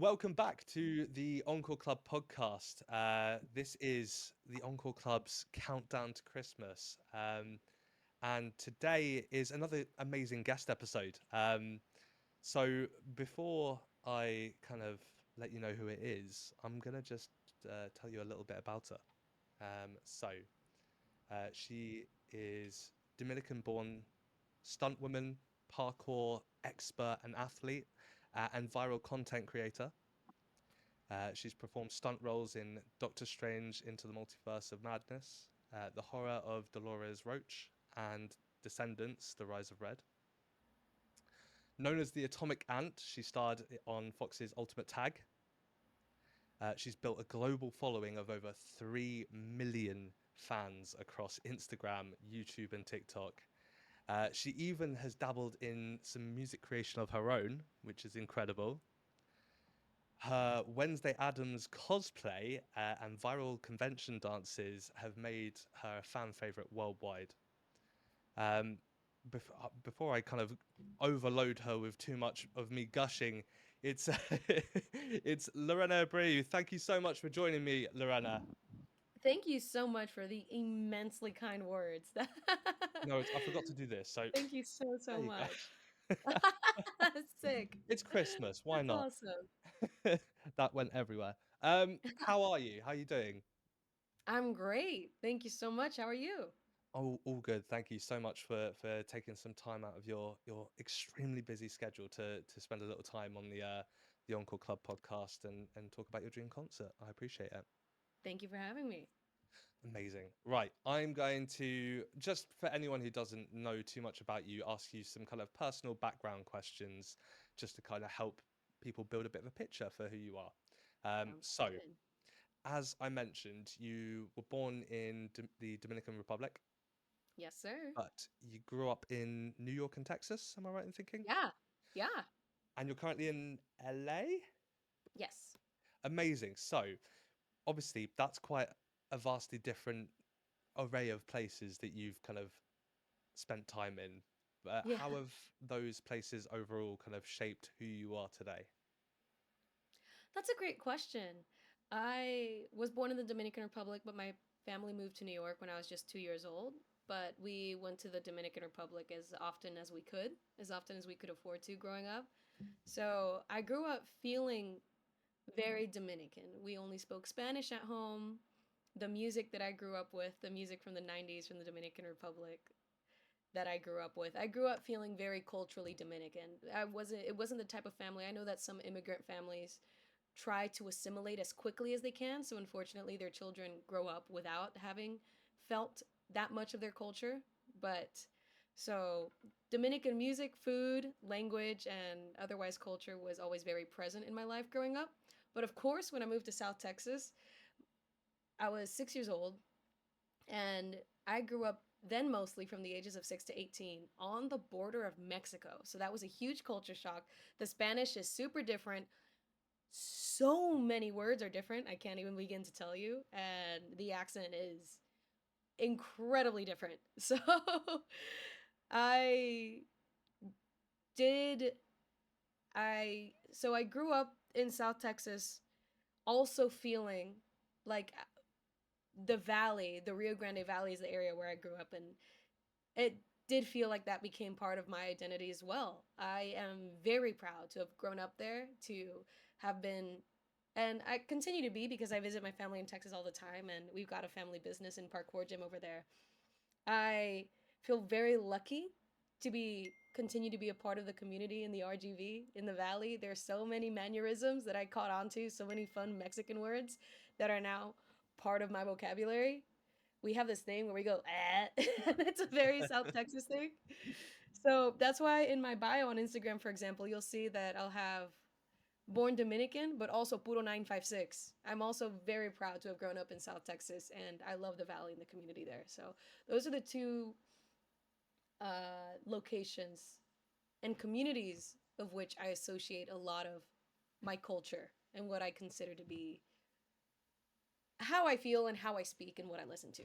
Welcome back to the Encore Club podcast. This is the Encore Club's countdown to Christmas. And today is another amazing guest episode. So before I kind of let you know who it is, I'm going to just tell you a little bit about her. She is Dominican born stunt woman, parkour expert and athlete, and viral content creator. She's performed stunt roles in Doctor Strange Into the Multiverse of Madness, The Horror of Dolores Roach, and Descendants, The Rise of Red. Known as the Atomic Ant, she starred on Fox's Ultimate Tag. She's built a global following of over 3 million fans across Instagram, YouTube, and TikTok. She even has dabbled in some music creation of her own, which is incredible. Her Wednesday Addams cosplay and viral convention dances have made her a fan favorite worldwide. Um, before I kind of overload her with too much of me gushing, it's it's Lorena Abreu. Thank you so much for joining me, Lorena. Thank you so much for the immensely kind words. No, I forgot to do this, so Thank you so, there so you go. much. Sick. It's Christmas, why That's not? awesome. That went everywhere. How are you? How are you doing? I'm great. Thank you so much. How are you? Oh, all good. Thank you so much for taking some time out of your extremely busy schedule to spend a little time on the Encore Club podcast and talk about your dream concert. I appreciate it. Thank you for having me. Amazing. Right, I'm going to, just for anyone who doesn't know too much about you, ask you some kind of personal background questions just to kind of help people build a bit of a picture for who you are. Sounds So, good. as I mentioned, you were born in the Dominican Republic. Yes, sir. But you grew up in New York and Texas, am I right in thinking? Yeah. Yeah. And you're currently in LA? Yes. Amazing. So, obviously, that's quite a vastly different array of places that you've kind of spent time in. Yeah. How have those places overall kind of shaped who you are today? That's a great question. I was born in the Dominican Republic, but my family moved to New York when I was just 2 years old. But we went to the Dominican Republic as often as we could, as often as we could afford to growing up. So I grew up feeling very Dominican. We only spoke Spanish at home. The music that I grew up with, the music from the 90s from the Dominican Republic that I grew up with. I grew up feeling very culturally Dominican. It wasn't the type of family. I know that some immigrant families try to assimilate as quickly as they can, so unfortunately their children grow up without having felt that much of their culture. But so Dominican music, food, language, and otherwise culture was always very present in my life growing up. But of course, when I moved to South Texas, I was 6 years old, and I grew up then mostly from the ages of 6 to 18 on the border of Mexico. So that was a huge culture shock. The Spanish is super different. So many words are different. I can't even begin to tell you. And the accent is incredibly different. So I did I grew up in South Texas also feeling like the valley, the Rio Grande Valley is the area where I grew up, and it did feel like that became part of my identity as well. I am very proud to have grown up there, to have been, and I continue to be because I visit my family in Texas all the time, and we've got a family business and parkour gym over there. I feel very lucky to be continue to be a part of the community in the RGV in the valley. There's so many mannerisms that I caught on to, so many fun Mexican words that are now part of my vocabulary. We have this thing where we go, and it's a very South Texas thing. So that's why in my bio on Instagram, for example, you'll see that I'll have born Dominican, but also puro 956. I'm also very proud to have grown up in South Texas, and I love the valley and the community there. So those are the two locations and communities of which I associate a lot of my culture and what I consider to be how I feel and how I speak and what I listen to.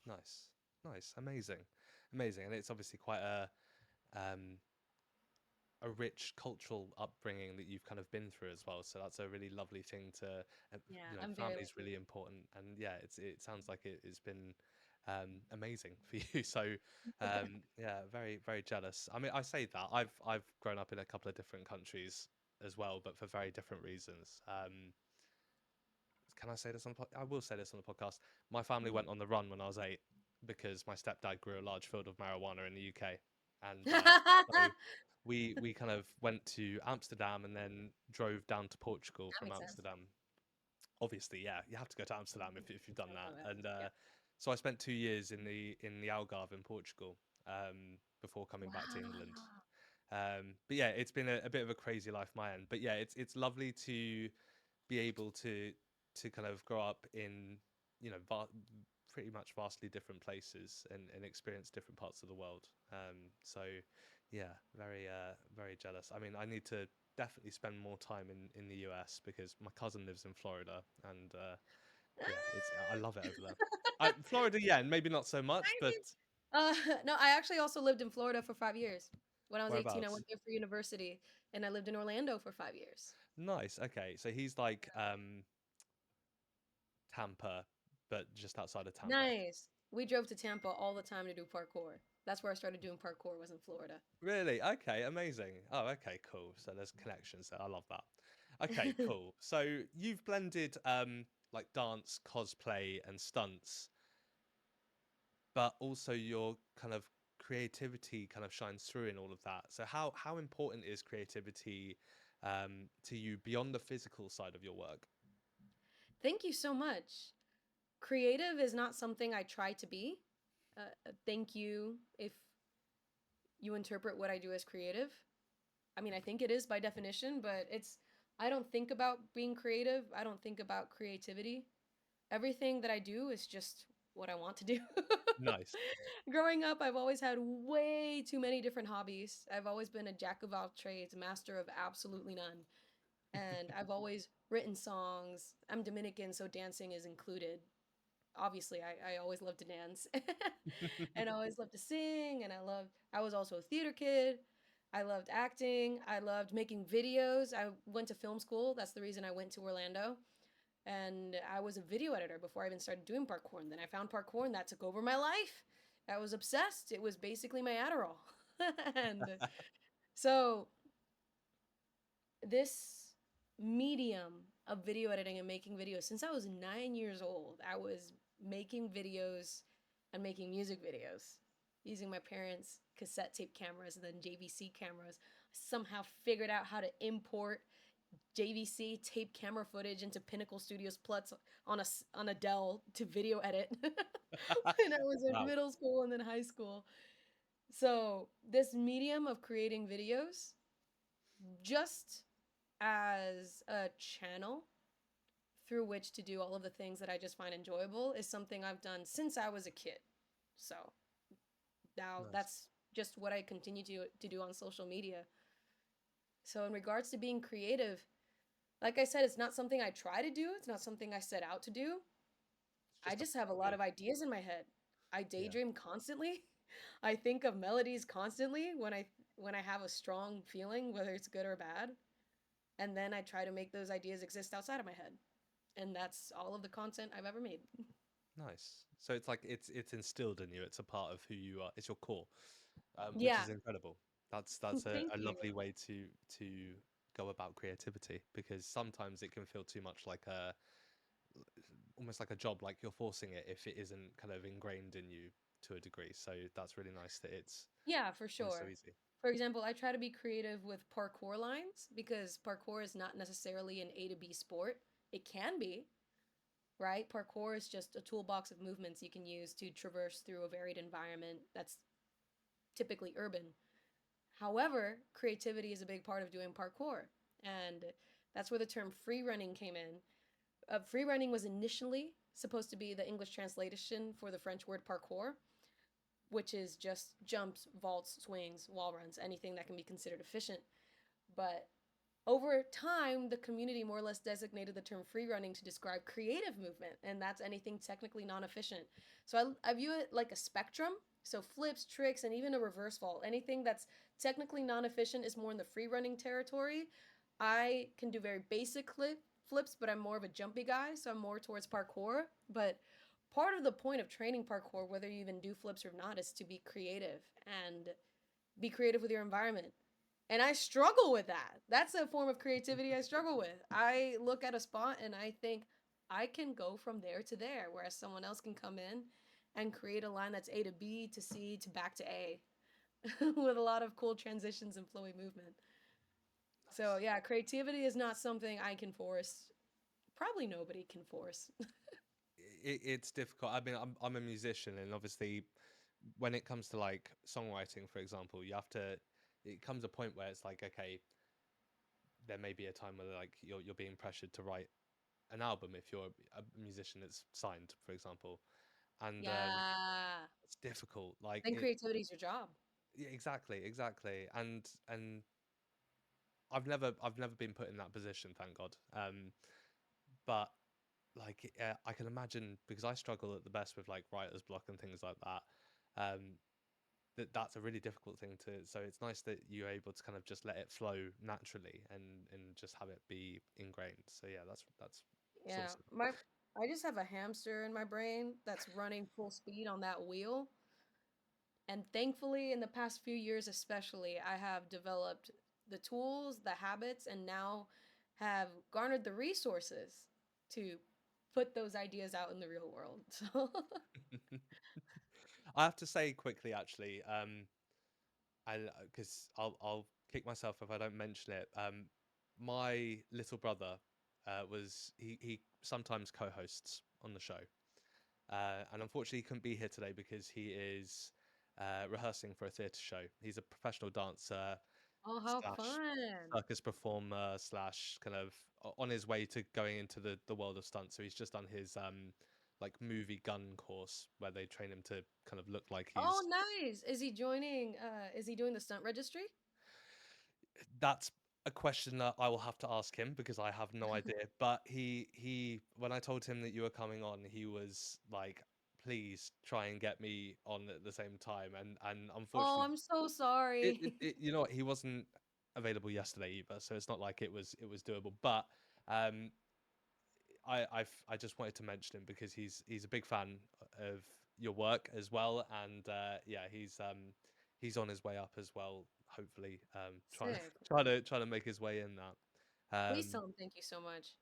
Nice, nice, amazing, amazing. And it's obviously quite a um, a rich cultural upbringing that you've kind of been through as well. So that's a really lovely thing to, Yeah, you know, I'm very family is lucky. really important. And yeah, it sounds like it's been amazing for you. So yeah, very very jealous. I mean, I say that I've grown up in a couple of different countries as well, but for very different reasons. Can I say this on the I will say this on the podcast. My family Mhm. went on the run when I was 8 because my stepdad grew a large field of marijuana in the UK, and so That we kind of went to Amsterdam and then drove down to Portugal from makes sense. Amsterdam. Obviously, yeah, you have to go to Amsterdam if you've done Oh, that. And yeah. so I spent 2 years in the Algarve in Portugal before coming back to England. Wow. But yeah, it's been a bit of a crazy life my end. But yeah, it's lovely to be able to kind of grow up in you know pretty much vastly different places and experience different parts of the world. So yeah, very very jealous. I mean, I need to definitely spend more time in the US because my cousin lives in Florida, and yeah, it's I love it over there. Florida, yeah, and maybe not so much, but Crazy. No, I actually also lived in Florida for 5 years. When I was 18, I whereabouts? went there for university, and I lived in Orlando for 5 years. Nice. Okay, so he's like Tampa, but just outside of Tampa. Nice. We drove to Tampa all the time to do parkour. That's where I started doing parkour, was in Florida. Really? Okay, amazing. Oh, okay, cool. So there's connections there. I love that. Okay, cool. So you've blended like dance, cosplay, and stunts, but also your kind of creativity kind of shines through in all of that. So how important is creativity to you beyond the physical side of your work? Thank you so much. Creative is not something I try to be. Thank you if you interpret what I do as creative. I mean, I think it is by definition, but I don't think about being creative. I don't think about creativity. Everything that I do is just what I want to do. Nice. Growing up, I've always had way too many different hobbies. I've always been a jack of all trades, master of absolutely none. And I've always written songs. I'm Dominican, so dancing is included. Obviously, I always loved to dance. And I always loved to sing. I was also a theater kid. I loved acting. I loved making videos. I went to film school. That's the reason I went to Orlando. And I was a video editor before I even started doing parkour. And then I found parkour, and that took over my life. I was obsessed. It was basically my Adderall. And so this medium of video editing and making videos, since I was 9 years old, I was making videos and making music videos using my parents' cassette tape cameras and then JVC cameras. Somehow figured out how to import JVC tape camera footage into Pinnacle Studios Plus on a Dell to video edit when I was in Wow. middle school and then high school. So this medium of creating videos, just as a channel through which to do all of the things that I just find enjoyable, is something I've done since I was a kid. So now Nice. that's just what I continue to do on social media. So in regards to being creative, like I said, it's not something I try to do. It's not something I set out to do. It's I just a just have a part of lot you. of ideas in my head. I Yeah. daydream constantly. I think of melodies constantly when I have a strong feeling, whether it's good or bad. And then I try to make those ideas exist outside of my head. And that's all of the content I've ever made. Nice. So it's like it's instilled in you. It's a part of who you are. It's your core, which Yeah. is incredible. That's Thank a you. lovely way to go about creativity because sometimes it can feel too much like a almost like a job, like you're forcing it if it isn't kind of ingrained in you to a degree. So that's really nice that it's Yeah, for almost so sure. easy. For example, I try to be creative with parkour lines because parkour is not necessarily an A to B sport. It can be, right? Parkour is just a toolbox of movements you can use to traverse through a varied environment that's typically urban. However, creativity is a big part of doing parkour. And that's where the term free running came in. Free running was initially supposed to be the English translation for the French word parkour, which is just jumps, vaults, swings, wall runs, anything that can be considered efficient. But Over time, the community more or less designated the term free running to describe creative movement, and that's anything technically non efficient. So I view it like a spectrum. So flips, tricks, and even a reverse vault. Anything that's technically non efficient is more in the free running territory. I can do very basic flips, but I'm more of a jumpy guy, so I'm more towards parkour. But part of the point of training parkour, whether you even do flips or not, is to be creative and be creative with your environment. And I struggle with that. That's a form of creativity I struggle with. I look at a spot and I think I can go from there to there, whereas someone else can come in and create a line that's A to B to C to back to A with a lot of cool transitions and flowy movement. So, Nice. yeah, creativity is not something I can force. Probably nobody can force. It's difficult. I mean, I'm a musician, and obviously, when it comes to like songwriting, for example, you have to. It comes a point where it's like, okay, there may be a time where like you're being pressured to write an album if you're a musician that's signed, for example, and Yeah. it's difficult. Like Then it, creativity is your job. yeah, exactly, and I've never been put in that position, thank God. But like I can imagine because I struggle at the best with like writer's block and things like that. Um, that's a really difficult thing to. So it's nice that you're able to kind of just let it flow naturally and just have it be ingrained. So yeah, that's Yeah. awesome. I just have a hamster in my brain that's running full speed on that wheel. And thankfully, in the past few years, especially, I have developed the tools, the habits, and now have garnered the resources to put those ideas out in the real world. So, I have to say quickly, actually, and because I'll kick myself if I don't mention it. My little brother was he sometimes co-hosts on the show, and unfortunately he couldn't be here today because he is rehearsing for a theatre show. He's a professional dancer oh, how slash fun! circus performer slash kind of on his way to going into the world of stunts. So he's just done his like movie gun course where they train him to kind of look like Oh, he's. nice. Is he joining? Is he doing the stunt registry? That's a question that I will have to ask him because I have no idea. But he when I told him that you were coming on, he was like, "Please try and get me on at the same time." And Oh, unfortunately, I'm so sorry. you know what, he wasn't available yesterday either, so it's not like it was doable. But um, I just wanted to mention him because he's a big fan of your work as well, and yeah, he's on his way up as well. Hopefully, trying Sick. trying to make his way in that. Please Um, tell him thank you so much.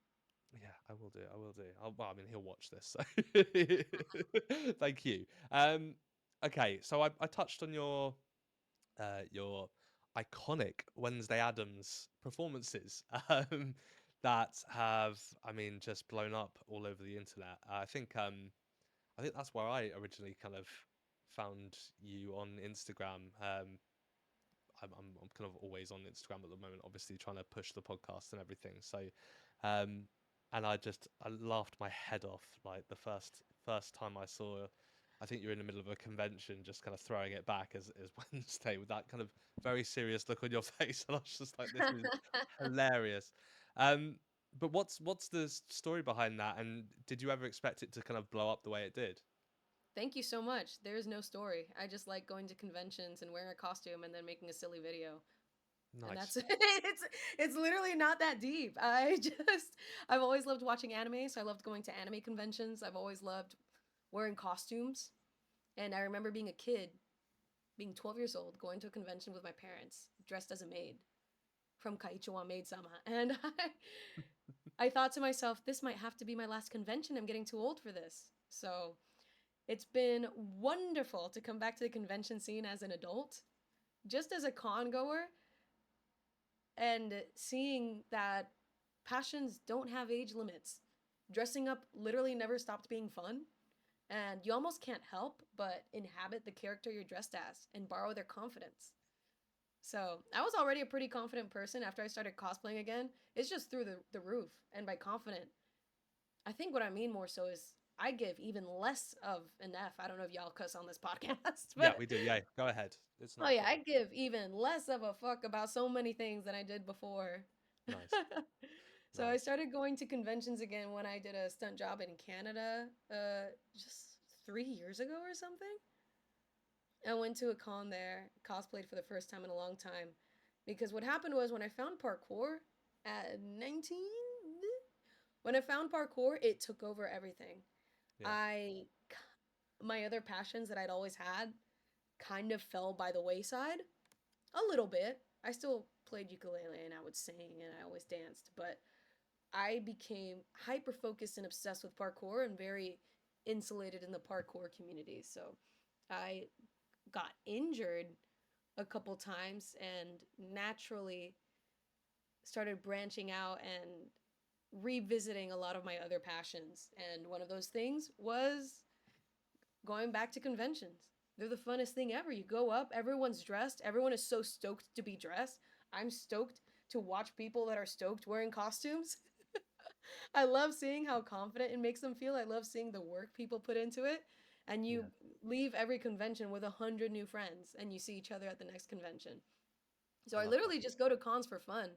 yeah, I will do. I will do. Well, I mean, he'll watch this, so thank you. Okay, so I touched on your iconic Wednesday Addams performances that have, I mean, just blown up all over the internet. I think that's where I originally kind of found you on Instagram. I'm kind of always on Instagram at the moment, obviously trying to push the podcast and everything. So, um, and I laughed my head off like the first time I saw. I think you're in the middle of a convention, just kind of throwing it back as Wednesday with that kind of very serious look on your face, and I was just like, "This is hilarious." Um, but what's the story behind that? And did you ever expect it to kind of blow up the way it did? Thank you so much. There is no story. I just like going to conventions and wearing a costume and then making a silly video. And that's Nice. it. It's literally not that deep. I've always loved watching anime, so I loved going to anime conventions. I've always loved wearing costumes. And I remember being a kid, being 12 years old, going to a convention with my parents, dressed as a maid from Kaichiwa Maid Sama. And I thought to myself, this might have to be my last convention. I'm getting too old for this. So it's been wonderful to come back to the convention scene as an adult. Just as a con goer, and seeing that passions don't have age limits. Dressing up literally never stopped being fun, and you almost can't help but inhabit the character you're dressed as and borrow their confidence. So I was already a pretty confident person after I started cosplaying again. It's just through the roof. And by confident, I think what I mean more so is I give even less of an F. I don't know if y'all cuss on this podcast, Yeah, but we do. Yeah, go ahead. It's oh not a yeah, I problem. give even less of a fuck about so many things than I did before. Nice. So I Nice. started going to conventions again when I did a stunt job in Canada, just 3 years ago or something. I went to a con there, cosplayed for the first time in a long time. Because what happened was when I found parkour at 19, when I found parkour, it took over everything. Yeah. I, my other passions that I'd always had kind of fell by the wayside a little bit. I still played ukulele and I would sing and I always danced, but I became hyper focused and obsessed with parkour and very insulated in the parkour community. So I got injured a couple times and naturally started branching out and revisiting a lot of my other passions. And one of those things was going back to conventions. They're the funnest thing ever. You go up, everyone's dressed, everyone is so stoked to be dressed. I'm stoked to watch people that are stoked wearing costumes. I love seeing how confident it makes them feel. I love seeing the work people put into it. And you Yeah. leave every convention with 100 new friends and you see each other at the next convention. So I I love that. literally just go to cons for fun.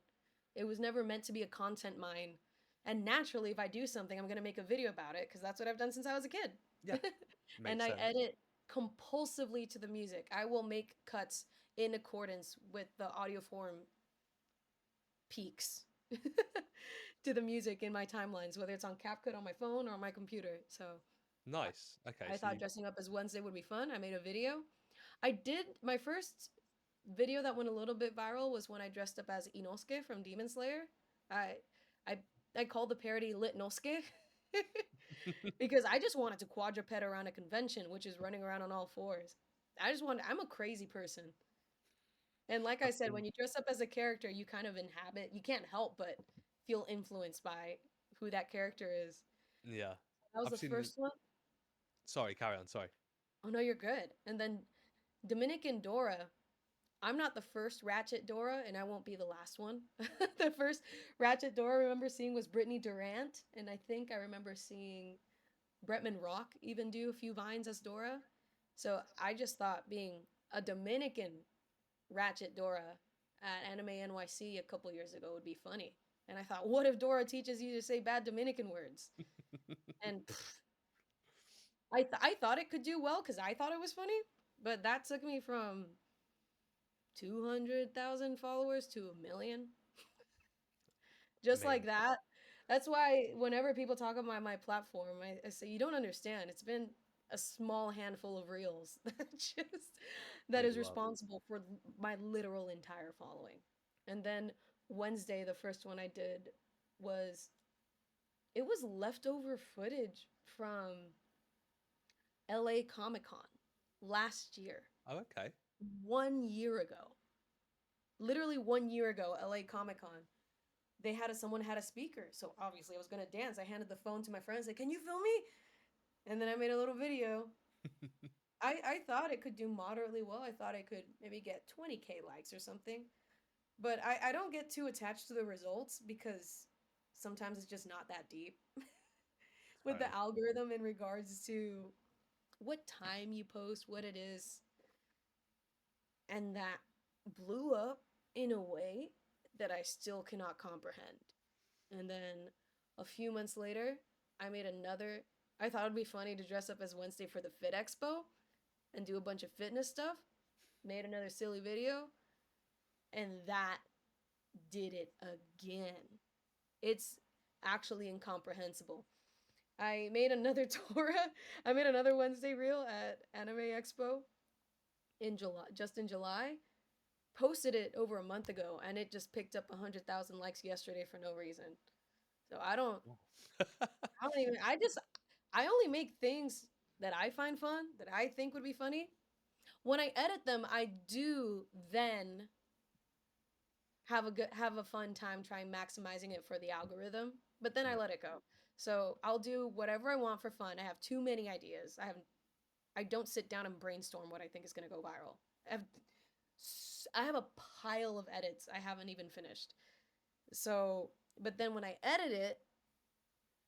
It was never meant to be a content mine. And naturally, if I do something, I'm going to make a video about it because that's what I've done since I was a kid. Yeah. And Makes I sense. edit compulsively to the music. I will make cuts in accordance with the audio form peaks to the music in my timelines, whether it's on CapCut on my phone or on my computer. So Nice. Okay, I so thought you dressing up as Wednesday would be fun. I made a video. I did my first video that went a little bit viral was when I dressed up as Inosuke from Demon Slayer. I I I called the parody Lit Nosuke because I just wanted to quadruped around a convention, which is running around on all fours. I'm a crazy person. And like I I've said, when seen you dress up as a character, you kind of inhabit, you can't help but feel influenced by who that character is. yeah. That was I've the seen the first one. sorry, carry on, sorry. Oh no, you're good. And then Dominican Dora. I'm not the first Ratchet Dora, and I won't be the last one. The first Ratchet Dora I remember seeing was Brittany Durant, and I think I remember seeing Bretman Rock even do a few vines as Dora. So I just thought being a Dominican Ratchet Dora at Anime NYC a couple years ago would be funny. And I thought, what if Dora teaches you to say bad Dominican words? And I thought it could do well because I thought it was funny, but that took me from 200,000 followers to a million. Just like Amazing. that. That's why whenever people talk about my platform, I say, you don't understand. It's been a small handful of reels that Big is love. responsible for my literal entire following. And then Wednesday, the first one I did was it was leftover footage from LA Comic Con last year, Oh, okay. 1 year ago. Literally 1 year ago, LA Comic Con. Someone had a speaker, so obviously I was gonna dance. I handed the phone to my friend and said, "Can you film me?" And then I made a little video. I thought it could do moderately well. I thought I could maybe get 20K likes or something. But I don't get too attached to the results because sometimes it's just not that deep with Fair the enough. algorithm in regards to what time you post, what it is, and that blew up in a way that I still cannot comprehend. And then a few months later, I made another. I thought it'd be funny to dress up as Wednesday for the Fit Expo and do a bunch of fitness stuff. Made another silly video, and that did it again. It's actually incomprehensible. I made another Torah. I made another Wednesday reel at Anime Expo in July, just in July. Posted it over a month ago, and it just picked up 100,000 likes yesterday for no reason. So Oh. I don't even. I only make things that I find fun, that I think would be funny. When I edit them, I do then have a fun time trying maximizing it for the algorithm, but then I Yeah. let it go. So I'll do whatever I want for fun. I have too many ideas. I don't sit down and brainstorm what I think is going to go viral. I have I have a pile of edits I haven't even finished. So, but then when I edit it,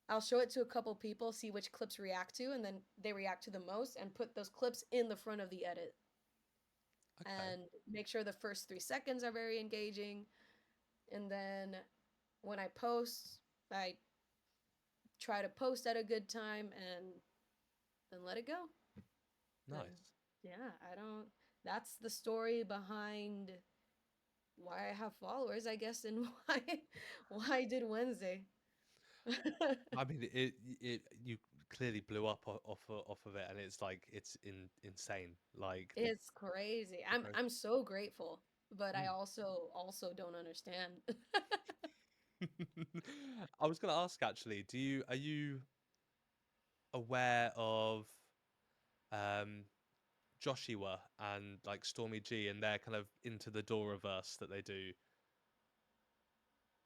I'll show it to a couple people, see which clips react to, and then they react to the most, and put those clips in the front of the edit. Okay. And make sure the first 3 seconds are very engaging. And then when I post, I try to post at a good time and then let it go. But Nice. yeah, I don't. That's the story behind why I have followers, I guess, and why I did Wednesday. I mean, it you clearly blew up off of it, and it's like it's insane. Like the It's crazy. I'm growth. I'm so grateful, but I Mm. also don't understand. I was gonna ask actually, are you aware of um Joshua and like Stormy G and their kind of into the door reverse that they do?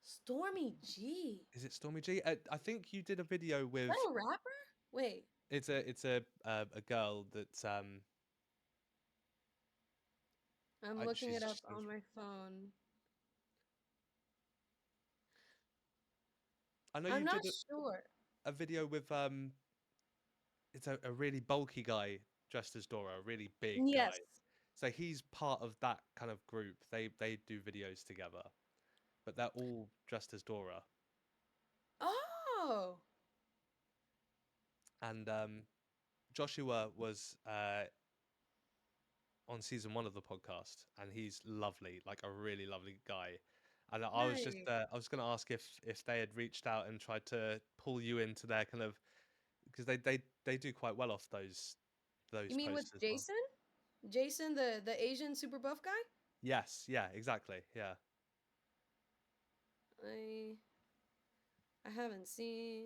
Stormy G. Is it Stormy G? I think you did a video Is that with. a rapper? Wait, It's a girl that I'm looking it up she's on my phone. I know I'm you not did sure. a video with it's a really bulky guy dressed as Dora, a really big guy. Yes. So he's part of that kind of group. They do videos together, but they're all dressed as Dora. Oh, And Joshua was on season one of the podcast, and he's lovely, like a really lovely guy. And nice. I was going to ask if they had reached out and tried to pull you into their kind of because they do quite well off You those mean with posts as well. Jason? Jason, the Asian super buff guy? Yes, yeah, exactly, yeah. I I haven't seen.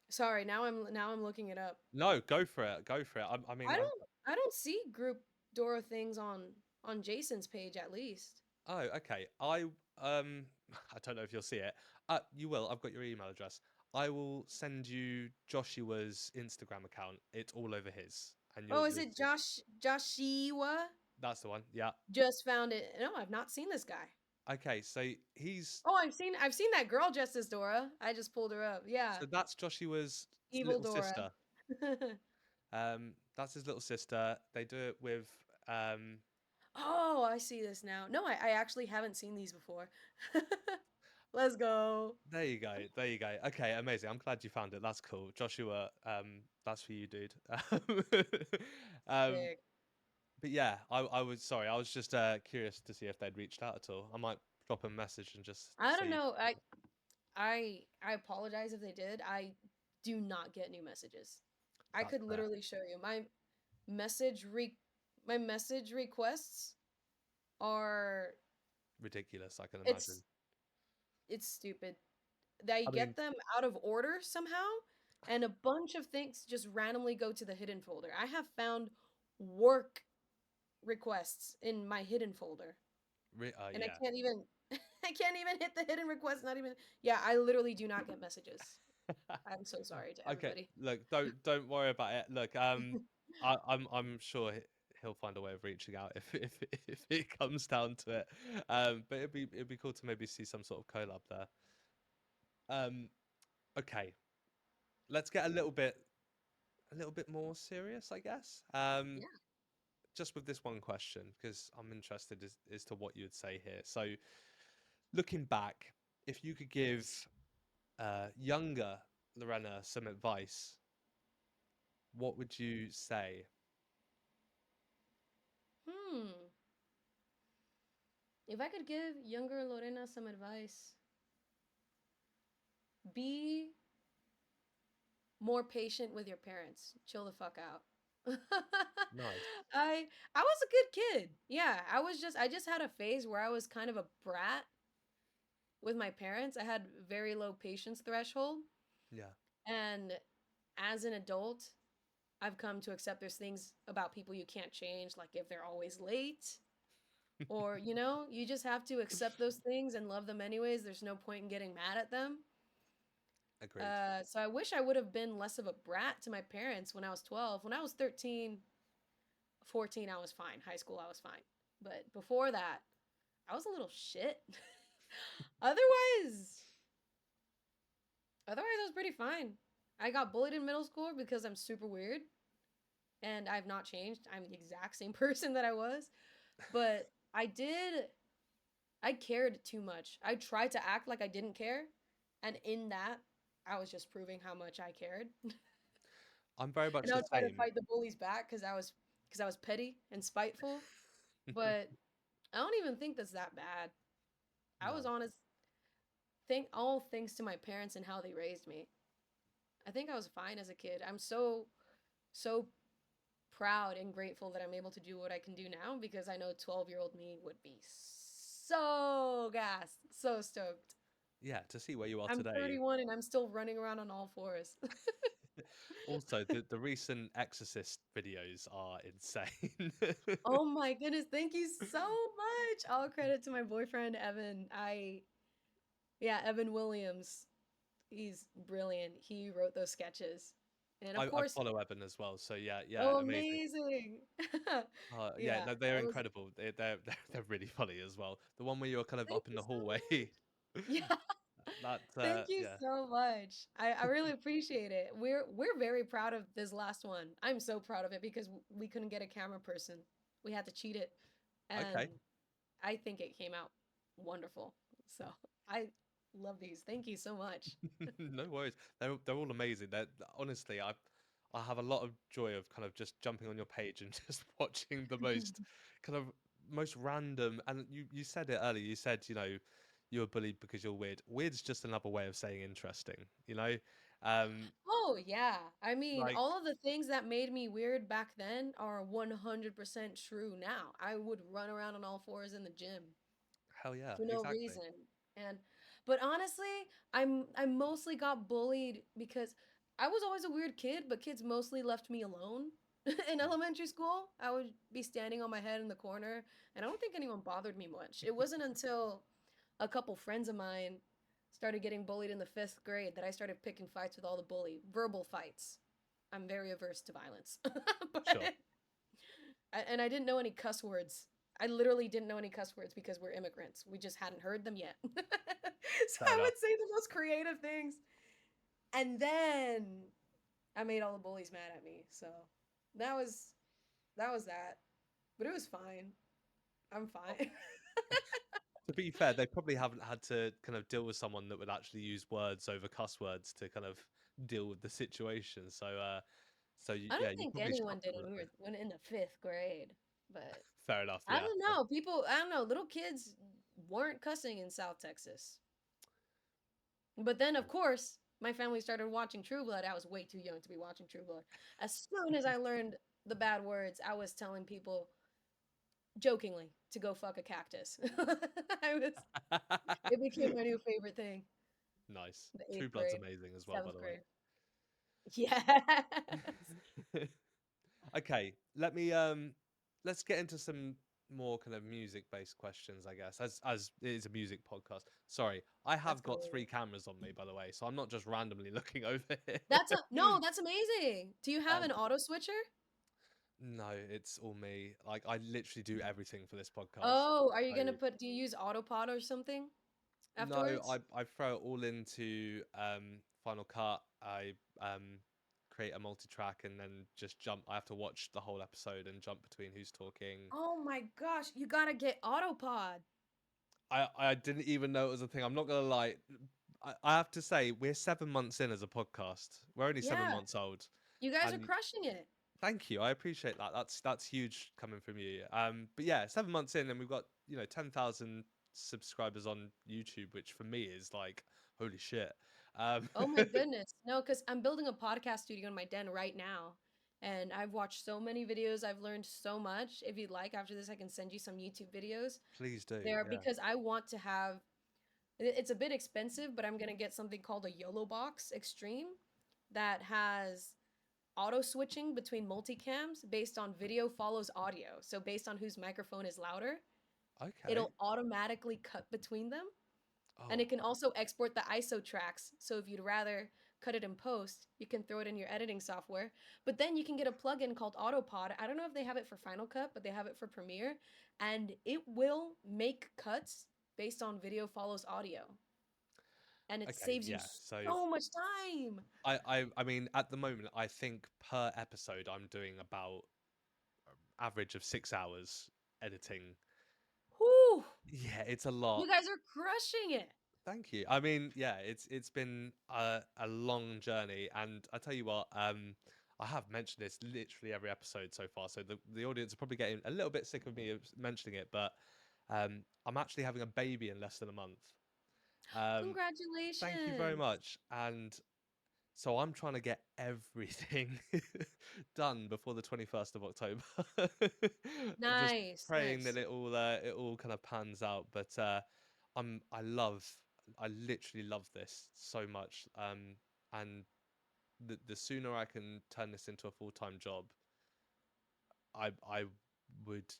Sorry, now I'm looking it up. No, go for it, go for it. I mean, I don't see group Dora things on Jason's page at least. oh, okay. I don't know if you'll see it. You will. I've got your email address. I will send you Joshua's Instagram account. It's all over his, and Oh, is you'll it see. Joshua? That's the one. Yeah. Just found it. No, I've not seen this guy. Okay. So he's Oh, I've seen that girl dressed as Dora. I just pulled her up. Yeah, so that's Joshua's evil little Dora. sister. That's his little sister. They do it with Oh, I see this now. No, I actually haven't seen these before. Let's go. there you go. There you go. Okay, amazing. I'm glad you found it. That's cool. Joshua, that's for you, dude. um, Sick. but yeah, I was sorry. I was just curious to see if they'd reached out at all. I might drop a message and just I don't see. know. I apologize if they did. I do not get new messages. I That's could fair. literally show you message re my message requests are Ridiculous, I can imagine. it's it's stupid. They I mean, get them out of order somehow, and a bunch of things just randomly go to the hidden folder. I have found work requests in my hidden folder, and I yeah. can't even I can't even hit the hidden request. Not even yeah. I literally do not get messages. I'm so sorry to Okay, everybody. look, don't worry about it. Look, I'm sure he'll find a way of reaching out if it comes down to it. But it'd be cool to maybe see some sort of collab there. Um, okay, let's get a little bit more serious, I guess. Yeah. Just with this one question because I'm interested as to what you would say here. So, looking back, if you could give younger Lorena some advice, what would you say? Hmm. If I could give younger Lorena some advice, be more patient with your parents. Chill the fuck out. Nice. I was a good kid. Yeah, I just had a phase where I was kind of a brat with my parents. I had very low patience threshold, Yeah. and as an adult, I've come to accept there's things about people you can't change, like if they're always late, or you just have to accept those things and love them anyways. There's no point in getting mad at them. Agreed. So I wish I would have been less of a brat to my parents when I was 12. When I was 13, 14, I was fine. High school, I was fine. But before that, I was a little shit. otherwise, otherwise I was pretty fine. I got bullied in middle school because I'm super weird and I've not changed. I'm the exact same person that I was. But I did I cared too much. I tried to act like I didn't care, and in that, I was just proving how much I cared. I'm very much And I the would try to same. fight the bullies back because I was petty and spiteful. But I don't even think that's that bad. I was No. honest. Think all thanks to my parents and how they raised me. I think I was fine as a kid. I'm so proud and grateful that I'm able to do what I can do now because I know 12-year-old me would be so gassed, so stoked. Yeah, to see where you are I'm today. 31 and I'm still running around on all fours. Also, the recent Exorcist videos are insane. Oh my goodness, thank you so much. All credit to my boyfriend Evan. Yeah, Evan Williams. He's brilliant. He wrote those sketches. And of I course, follow Evan as well, so yeah, yeah, oh amazing. amazing. Yeah, Yeah, no, they're that was incredible. They're really funny as well. The one where you're kind of thank up in you the so hallway, much. Yeah. that Thank you yeah, so much. I really appreciate it. We're very proud of this last one. I'm so proud of it because we couldn't get a camera person. We had to cheat it, and okay. I think it came out wonderful. So I love these. Thank you so much. No worries. They're all amazing. They're honestly, I have a lot of joy of kind of just jumping on your page and just watching the most kind of most random. And you said it earlier. You said you were bullied because you're weird. Weird's just another way of saying interesting. Oh yeah. I mean, Like all of the things that made me weird back then are 100% true now. I would run around on all fours in the gym hell yeah, for no exactly. reason. And but honestly, I mostly got bullied because I was always a weird kid, but kids mostly left me alone. In Mm. elementary school, I would be standing on my head in the corner, and I don't think anyone bothered me much. It wasn't until a couple friends of mine started getting bullied in the 5th grade that I started picking fights with all the verbal fights. I'm very averse to violence. but Sure, and I didn't know any cuss words. I literally didn't know any cuss words because we're immigrants. We just hadn't heard them yet. So fair I enough. would say the most creative things. And then I made all the bullies mad at me. So that was that was that. But it was fine. I'm fine. To be fair, they probably haven't had to kind of deal with someone that would actually use words over cuss words to kind of deal with the situation. I Yeah, don't you think probably anyone shocked did them a little bit. when in the 5th grade. But Fair enough. I Yeah. don't know. People, I don't know. Little kids weren't cussing in South Texas. But then, of course, my family started watching True Blood. I was way too young to be watching True Blood. As soon as I learned the bad words, I was telling people jokingly to go fuck a cactus. I was. It became my new favorite thing. Nice. The True eighth Blood's grade, amazing as well, by 7th the way. grade. Yes. Okay, let's get into some more kind of music-based questions, I guess, as it is a music podcast. Sorry, I That's have got cool. three cameras on me, by the way, so I'm not just randomly looking over here. That's a no. That's amazing. Do you have Um, an auto switcher? no, it's all me. Like I literally do everything for this podcast. Oh, are you So gonna put? Do you use Autopod or something no, afterwards? I throw it all into Final Cut. I create a multi-track and then just jump. I have to watch the whole episode and jump between who's talking. Oh my gosh, you gotta get Autopod. I didn't even know it was a thing. I'm not gonna lie. I have to say we're 7 months in as a podcast. We're only seven Yeah, months old, you guys are and crushing it. thank you. I appreciate that. That's huge coming from you. But yeah, 7 months in, and we've got 10,000 subscribers on YouTube, which for me is like holy shit. Um, Oh my goodness. No, because I'm building a podcast studio in my den right now. And I've watched so many videos. I've learned so much. If you'd like, after this, I can send you some YouTube videos please do. there Yeah. because I want to have it's a bit expensive, but I'm gonna get something called a YOLO Box Extreme that has auto switching between multicams based on video follows audio. So based on whose microphone is louder, Okay. it'll automatically cut between them. And Oh. it can also export the ISO tracks. So if you'd rather cut it in post, you can throw it in your editing software. But then you can get a plugin called Autopod. I don't know if they have it for Final Cut, but they have it for Premiere. And it will make cuts based on video follows audio. And it Okay. saves you Yeah. So so much time. I mean, at the moment, I think per episode, I'm doing about average of 6 hours editing. Whew. Yeah, it's a lot. You guys are crushing it. Thank you. I mean, yeah, it's been a long journey, and I tell you what, I have mentioned this literally every episode so far, so the audience are probably getting a little bit sick of me mentioning it, but I'm actually having a baby in less than a month. Um, Thank you very Congratulations. much, and so I'm trying to get everything done before the 21st of October. I'm just Nice, praying that nice. it all kind of pans out. But I literally love this so much. And the sooner I can turn this into a full-time job, I would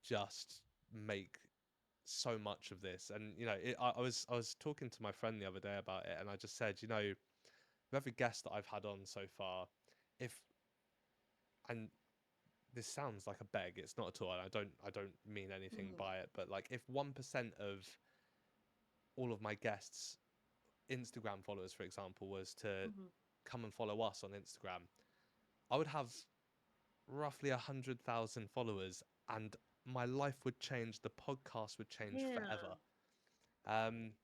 just make so much of this. And I was talking to my friend the other day about it, and I just said, with every guest that I've had on so far, if and this sounds like a beg, it's not at all. And I don't mean anything Mhm, by it, but like if 1% of all of my guests' Instagram followers, for example, was to mhm. come and follow us on Instagram, I would have roughly 100,000 followers, and my life would change. The podcast would change Yeah. forever. Um,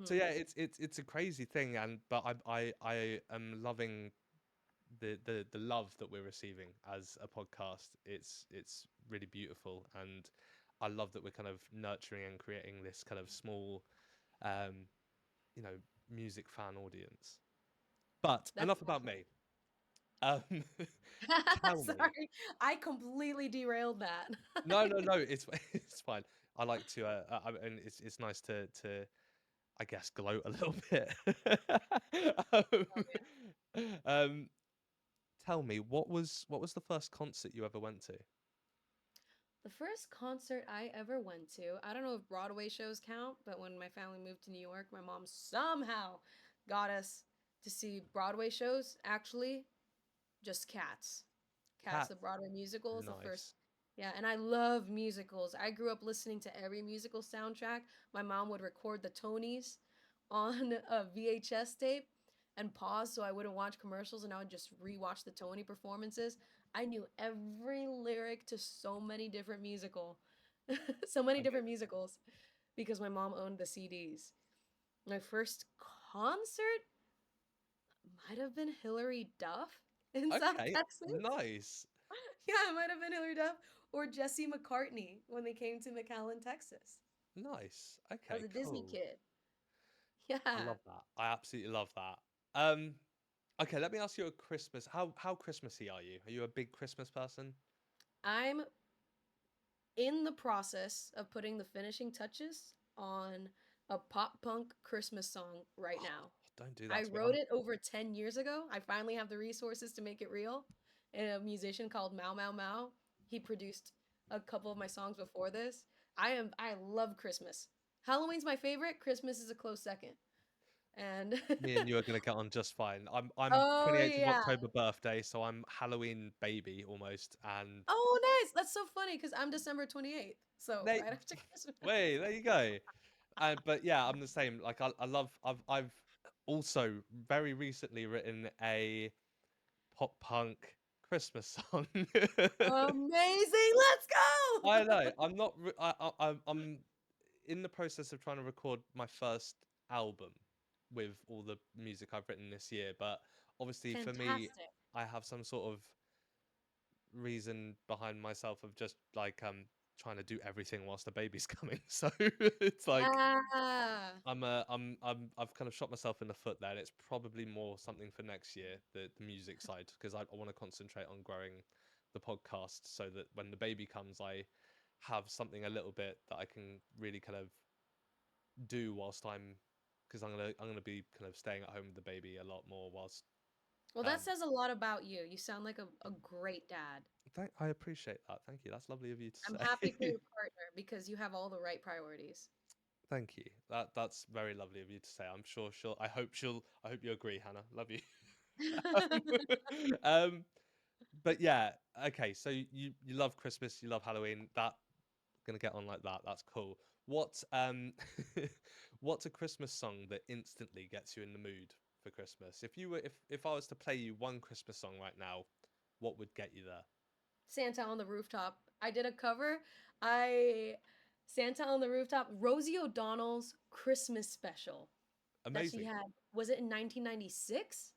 so Mhm. yeah, it's a crazy thing, and but I am loving the love that we're receiving as a podcast. It's really beautiful, and I love that we're kind of nurturing and creating this kind of small, um, you know, music fan audience. But That's enough about awesome. me. Um, tell me. Sorry, I completely derailed that. No, no, no. It's it's fine. I like to, and it's nice to I guess gloat a little bit. Oh, yeah. um, Tell me, what was the first concert you ever went to? The first concert I ever went to, I don't know if Broadway shows count, but when my family moved to New York, my mom somehow got us to see Broadway shows. Actually, just Cats. Cats, Cat. the Broadway musical, is the first. Nice. Yeah, and I love musicals. I grew up listening to every musical soundtrack. My mom would record the Tonys on a VHS tape and pause so I wouldn't watch commercials, and I would just rewatch the Tony performances. I knew every lyric to so many different so many different Amazing. musicals because my mom owned the CDs. My first concert might have been Hillary Duff in South Okay, Texas. nice, Yeah, it might have been Hillary Duff or Jesse McCartney when they came to McAllen, Texas. nice. I was Okay, a Disney cool. kid. I Yeah. love that. I absolutely love that. Um, okay, let me ask you a Christmas. How Christmassy are you? Are you a big Christmas person? I'm in the process of putting the finishing touches on a pop punk Christmas song right now. Don't do I that to me. wrote it over 10 years ago. I finally have the resources to make it real. And a musician called Mau Mau Mau, he produced a couple of my songs before this. I love Christmas. Halloween's my favorite. Christmas is a close second. And Me and you are gonna get on just fine. I'm oh 28th of yeah. October birthday, so I'm Halloween baby almost. And Oh nice. That's so funny because I'm December 28th. So they right after Christmas. wait, there you go. But yeah, I'm the same. Like I love. I've also very recently written a pop punk Christmas song. Amazing. Let's I go. know. I'm not. I'm in the process of trying to record my first album with all the music I've written this year. But obviously, for me, Fantastic. I have some sort of reason behind myself of just like trying to do everything whilst the baby's coming. So it's like Yeah. I've kind of shot myself in the foot there. And it's probably more something for next year, the music side, because I want to concentrate on growing the podcast so that when the baby comes, I have something a little bit that I can really kind of do whilst because I'm gonna be kind of staying at home with the baby a lot more whilst. Well, that Um, says a lot about you. You sound like a great dad. I appreciate that. Thank you. That's lovely of you to I'm happy for say. your partner because you have all the right priorities. Thank you. That's very lovely of you to say. I'm sure she'll. I hope she'll. I hope you agree, Hannah. Love you. um, but yeah, okay. So you love Christmas, you love Halloween. That gonna get on like that. That's cool. What what's a Christmas song that instantly gets you in the mood for Christmas? If I was to play you one Christmas song right now, what would get you there? Santa on the Rooftop. I did a cover. I Santa on the Rooftop, Rosie O'Donnell's Christmas special that she Amazing. had, was it in 1996?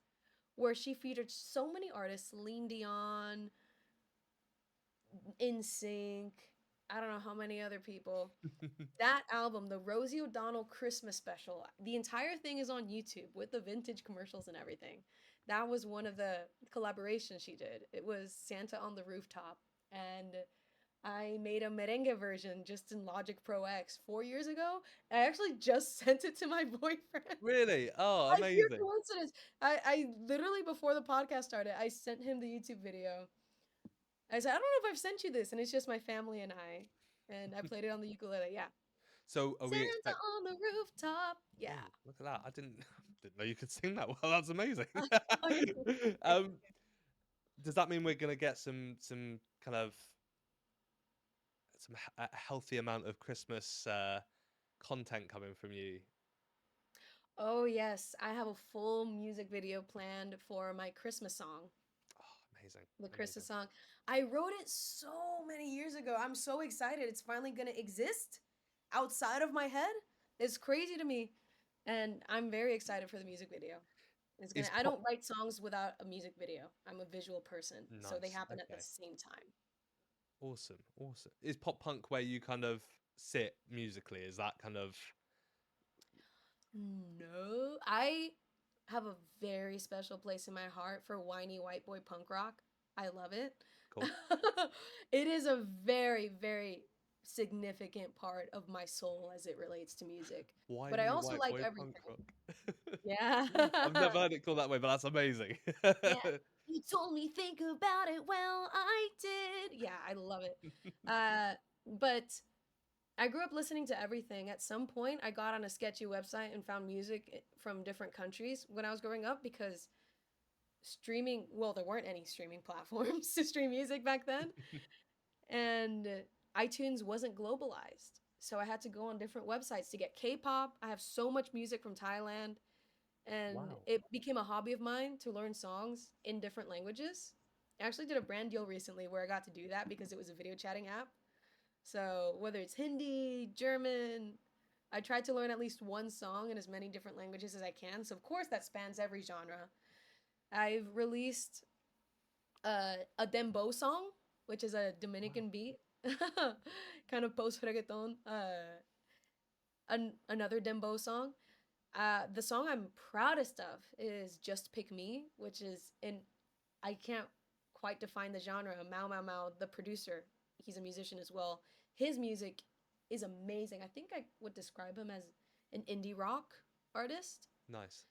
Where she featured so many artists, Celine Dion, In Sync, I don't know how many other people. That album, the Rosie O'Donnell Christmas special, the entire thing is on YouTube with the vintage commercials and everything. That was one of the collaborations she did. It was Santa on the Rooftop. And I made a merengue version just in Logic Pro X 4 years ago. I actually just sent it to my boyfriend. Really? Oh, Like pure amazing. coincidence. I literally before the podcast started, I sent him the YouTube video. I said, I don't know if I've sent you this, and it's just my family and I. And I played it on the ukulele. Yeah. So are we Santa expect? on the rooftop. Yeah. Oh, look at that! I didn't know you could sing that well. That's amazing. Oh, um, does that mean we're gonna get some kind of a healthy amount of Christmas content coming from you? oh, yes. I have a full music video planned for my Christmas song. Oh, amazing, The Christmas amazing. song. I wrote it so many years ago. I'm so excited. It's finally going to exist outside of my head. It's crazy to me. And I'm very excited for the music video. It's gonna Is I pop don't write songs without a music video. I'm a visual person, so they nice? happen at the Okay, same time. awesome, awesome. Is pop punk where you kind of sit musically? Is that kind of No, I have a very special place in my heart for whiny white boy punk rock. I love it. cool? It is a very, very significant part of my soul as it relates to music. But I Whiny also white like boy punk everything. rock. Yeah. I've never heard it called that way, but that's amazing. Yeah. You told me think about it. Well, I did. Yeah, I love it. But I grew up listening to everything. At some point, I got on a sketchy website and found music from different countries when I was growing up because streaming, well, there weren't any streaming platforms to stream music back then. And iTunes wasn't globalized. So I had to go on different websites to get K pop. I have so much music from Thailand. And Wow. it became a hobby of mine to learn songs in different languages. I actually did a brand deal recently where I got to do that because it was a video chatting app. So whether it's Hindi, German, I tried to learn at least one song in as many different languages as I can. So of course that spans every genre. I've released a dembow song, which is a Wow. Dominican beat, kind of post reggaeton. Another dembow song. The song I'm proudest of is "Just Pick Me," which is in I can't quite define the genre. Mao Mao Mao, the producer, he's a musician as well. His music is amazing. I think I would describe him as an indie rock artist. Nice.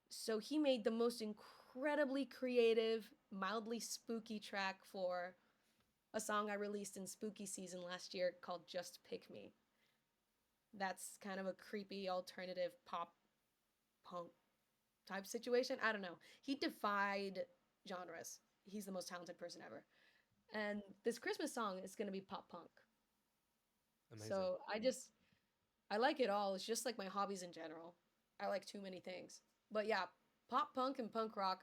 So he made the most incredibly creative, mildly spooky track for a song I released in spooky season last year called Just Pick Me. That's kind of a creepy alternative pop punk type situation. I don't know. He defied genres. He's the most talented person ever. And this Christmas song is going to be pop punk. Amazing. So I like it all. It's just like my hobbies in general. I like too many things. But yeah, pop punk and punk rock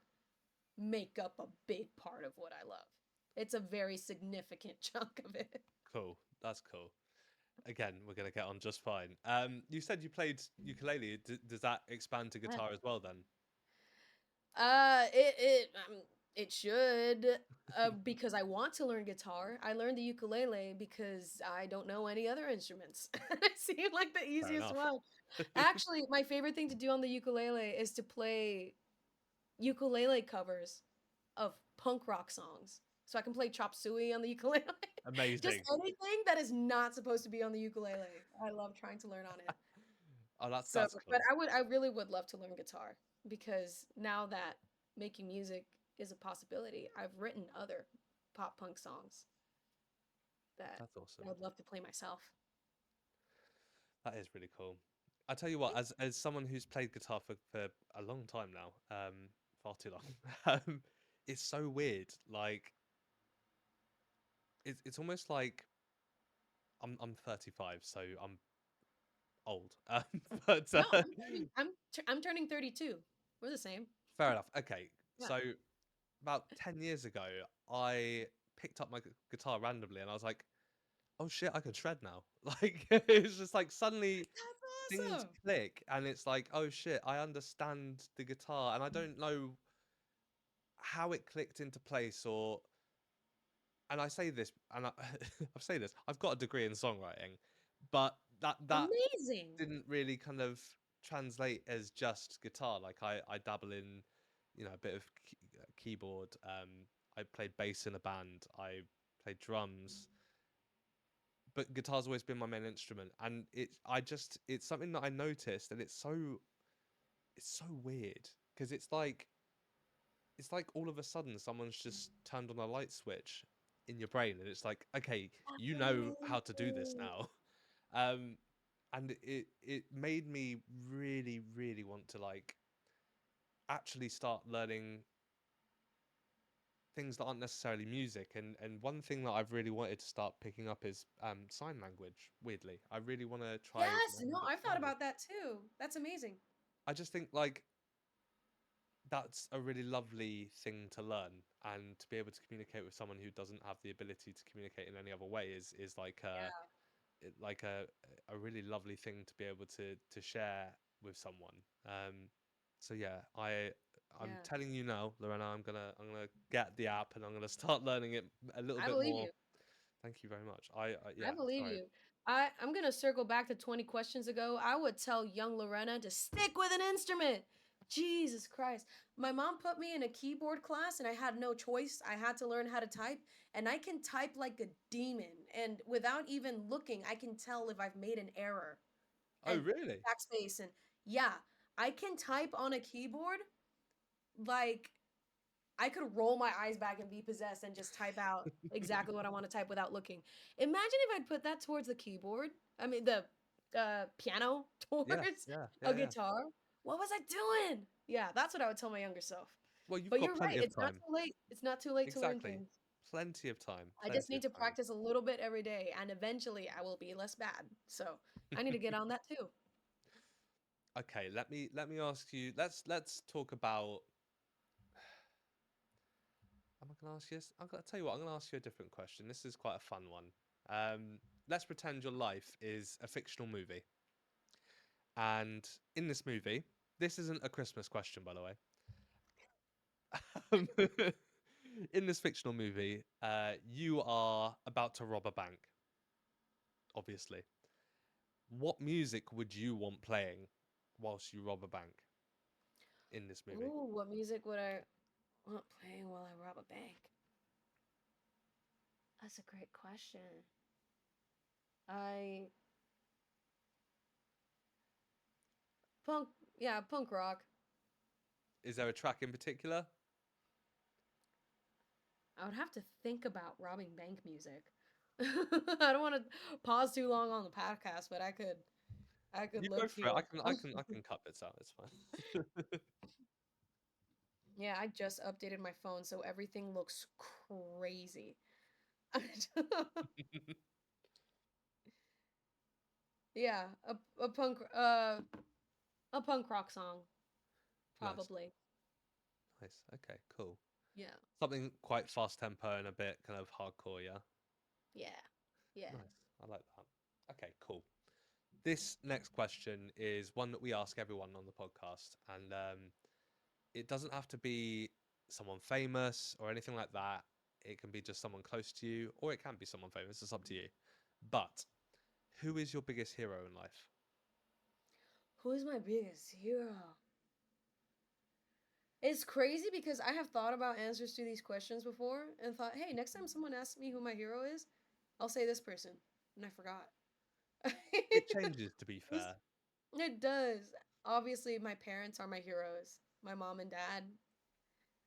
make up a big part of what I love. It's a very significant chunk of it. Cool. That's cool. Again, we're gonna get on just fine. You said you played ukulele. Does that expand to Yeah. guitar as well then? It should because I want to learn guitar. I learned the ukulele because I don't know any other instruments. It seemed like the Fair easiest enough. one. Actually, my favorite thing to do on the ukulele is to play ukulele covers of punk rock songs. So I can play chop suey on the ukulele. Just Amazing. anything that is not supposed to be on the ukulele. I love trying to learn on it. Oh, So, that's but cool. I really would love to learn guitar because now that making music is a possibility, I've written other pop punk songs that That's awesome. I would love to play myself. That is really cool. I tell you what, Thank as someone who's played guitar for a long time now, far too long, it's so weird. Like it's almost like I'm 35, so I'm old. But No, I'm turning 32. We're the same. fair enough. Okay, Yeah. so about 10 years ago, I picked up my guitar randomly, and I was like, oh shit, I can shred now. Like it's just like suddenly That's things awesome. click and it's like, oh shit, I understand the guitar and I don't know how it clicked into place or and I say this and I say this, I've got a degree in songwriting, but that Amazing. didn't really kind of translate as just guitar. Like I dabble in, a bit of keyboard. I played bass in a band. I played drums, but guitar's always been my main instrument. And it's something that I noticed, and it's so weird because it's like all of a sudden someone's just turned on a light switch in your brain, and it's like, okay, you know how to do this Amazing. now. Um, and it made me really really want to like actually start learning things that aren't necessarily music. And one thing that I've really wanted to start picking up is sign language. Weirdly, I really want to try Yes, learning a no, bit of I've sign thought language. about that too. That's amazing. I just think like that's a really lovely thing to learn, and to be able to communicate with someone who doesn't have the ability to communicate in any other way is like Yeah, like a really lovely thing to be able to share with someone. So yeah, I'm yeah. telling you now, Lorena, I'm gonna get the app and I'm gonna start learning it a little I bit believe more. you. Thank you very much. I Yeah, believe sorry. you. I'm gonna circle back to 20 questions ago. I would tell young Lorena to stick with an instrument. Jesus Christ. My mom put me in a keyboard class and I had no choice. I had to learn how to type, and I can type like a demon. And without even looking, I can tell if I've made an error Oh and really? backspace. And yeah, I can type on a keyboard like I could roll my eyes back and be possessed and just type out exactly what I want to type without looking. Imagine if I'd put that towards the keyboard. I mean, the piano Yes, towards yeah, a yeah, yeah. guitar. What was I doing? Yeah, that's what I would tell my younger self. Well, you've But got you're right. plenty of It's not time. too late. It's not too late to learn Exactly. things. Plenty of time. I just Plenty need of to time. practice a little bit every day, and eventually I will be less bad. So I need to get on that too. Okay, let me ask you. Let's talk about. Am I going to ask you this? I'm going to tell you what. I'm going to ask you a different question. This is quite a fun one. Let's pretend your life is a fictional movie, and in this movie, this isn't a Christmas question, by the way. Um, in this fictional movie, you are about to rob a bank. Obviously, what music would you want playing whilst you rob a bank in this movie? Ooh, what music would I want playing while I rob a bank? That's a great question. I punk, yeah, punk rock. Is there a track in particular? I would have to think about robbing bank music. I don't want to pause too long on the podcast, but I could You go look for it. through I a can I song. can I can cut bits out. It's fine. Yeah, I just updated my phone, so everything looks crazy. Yeah, a punk rock song, Nice, probably. nice. Okay, cool. Yeah, Something quite fast tempo and a bit kind of hardcore. Yeah, yeah, yeah. nice. I like that. Okay, cool. This next question is one that we ask everyone on the podcast, and it doesn't have to be someone famous or anything like that. It can be just someone close to you, or it can be someone famous. It's up to you. But who is your biggest hero in life? Who is my biggest hero? It's crazy because I have thought about answers to these questions before and thought, hey, next time someone asks me who my hero is, I'll say this person. And I forgot. It changes, to be It's- fair. it does. Obviously, my parents are my heroes, my mom and dad,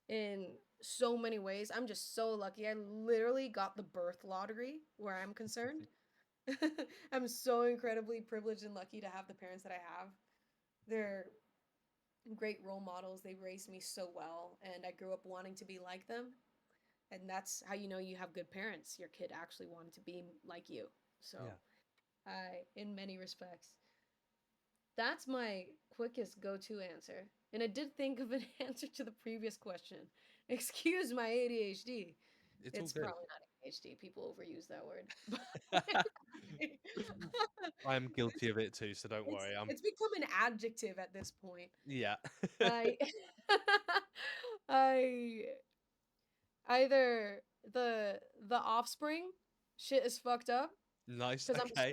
in so many ways. I'm just so lucky. I literally got the birth lottery where I'm concerned. I'm so incredibly privileged and lucky to have the parents that I have. They're great role models. They raised me so well, and I grew up wanting to be like them. And that's how you know you have good parents. Your kid actually wanted to be like you. So, Yeah, in many respects, that's my quickest go-to answer. And I did think of an answer to the previous question. Excuse my ADHD. it's all It's good. probably not ADHD. People overuse that word. I am guilty of it too, so don't worry. I'm It's become an adjective at this point. yeah. I I either the offspring shit is fucked up Nice. because Okay.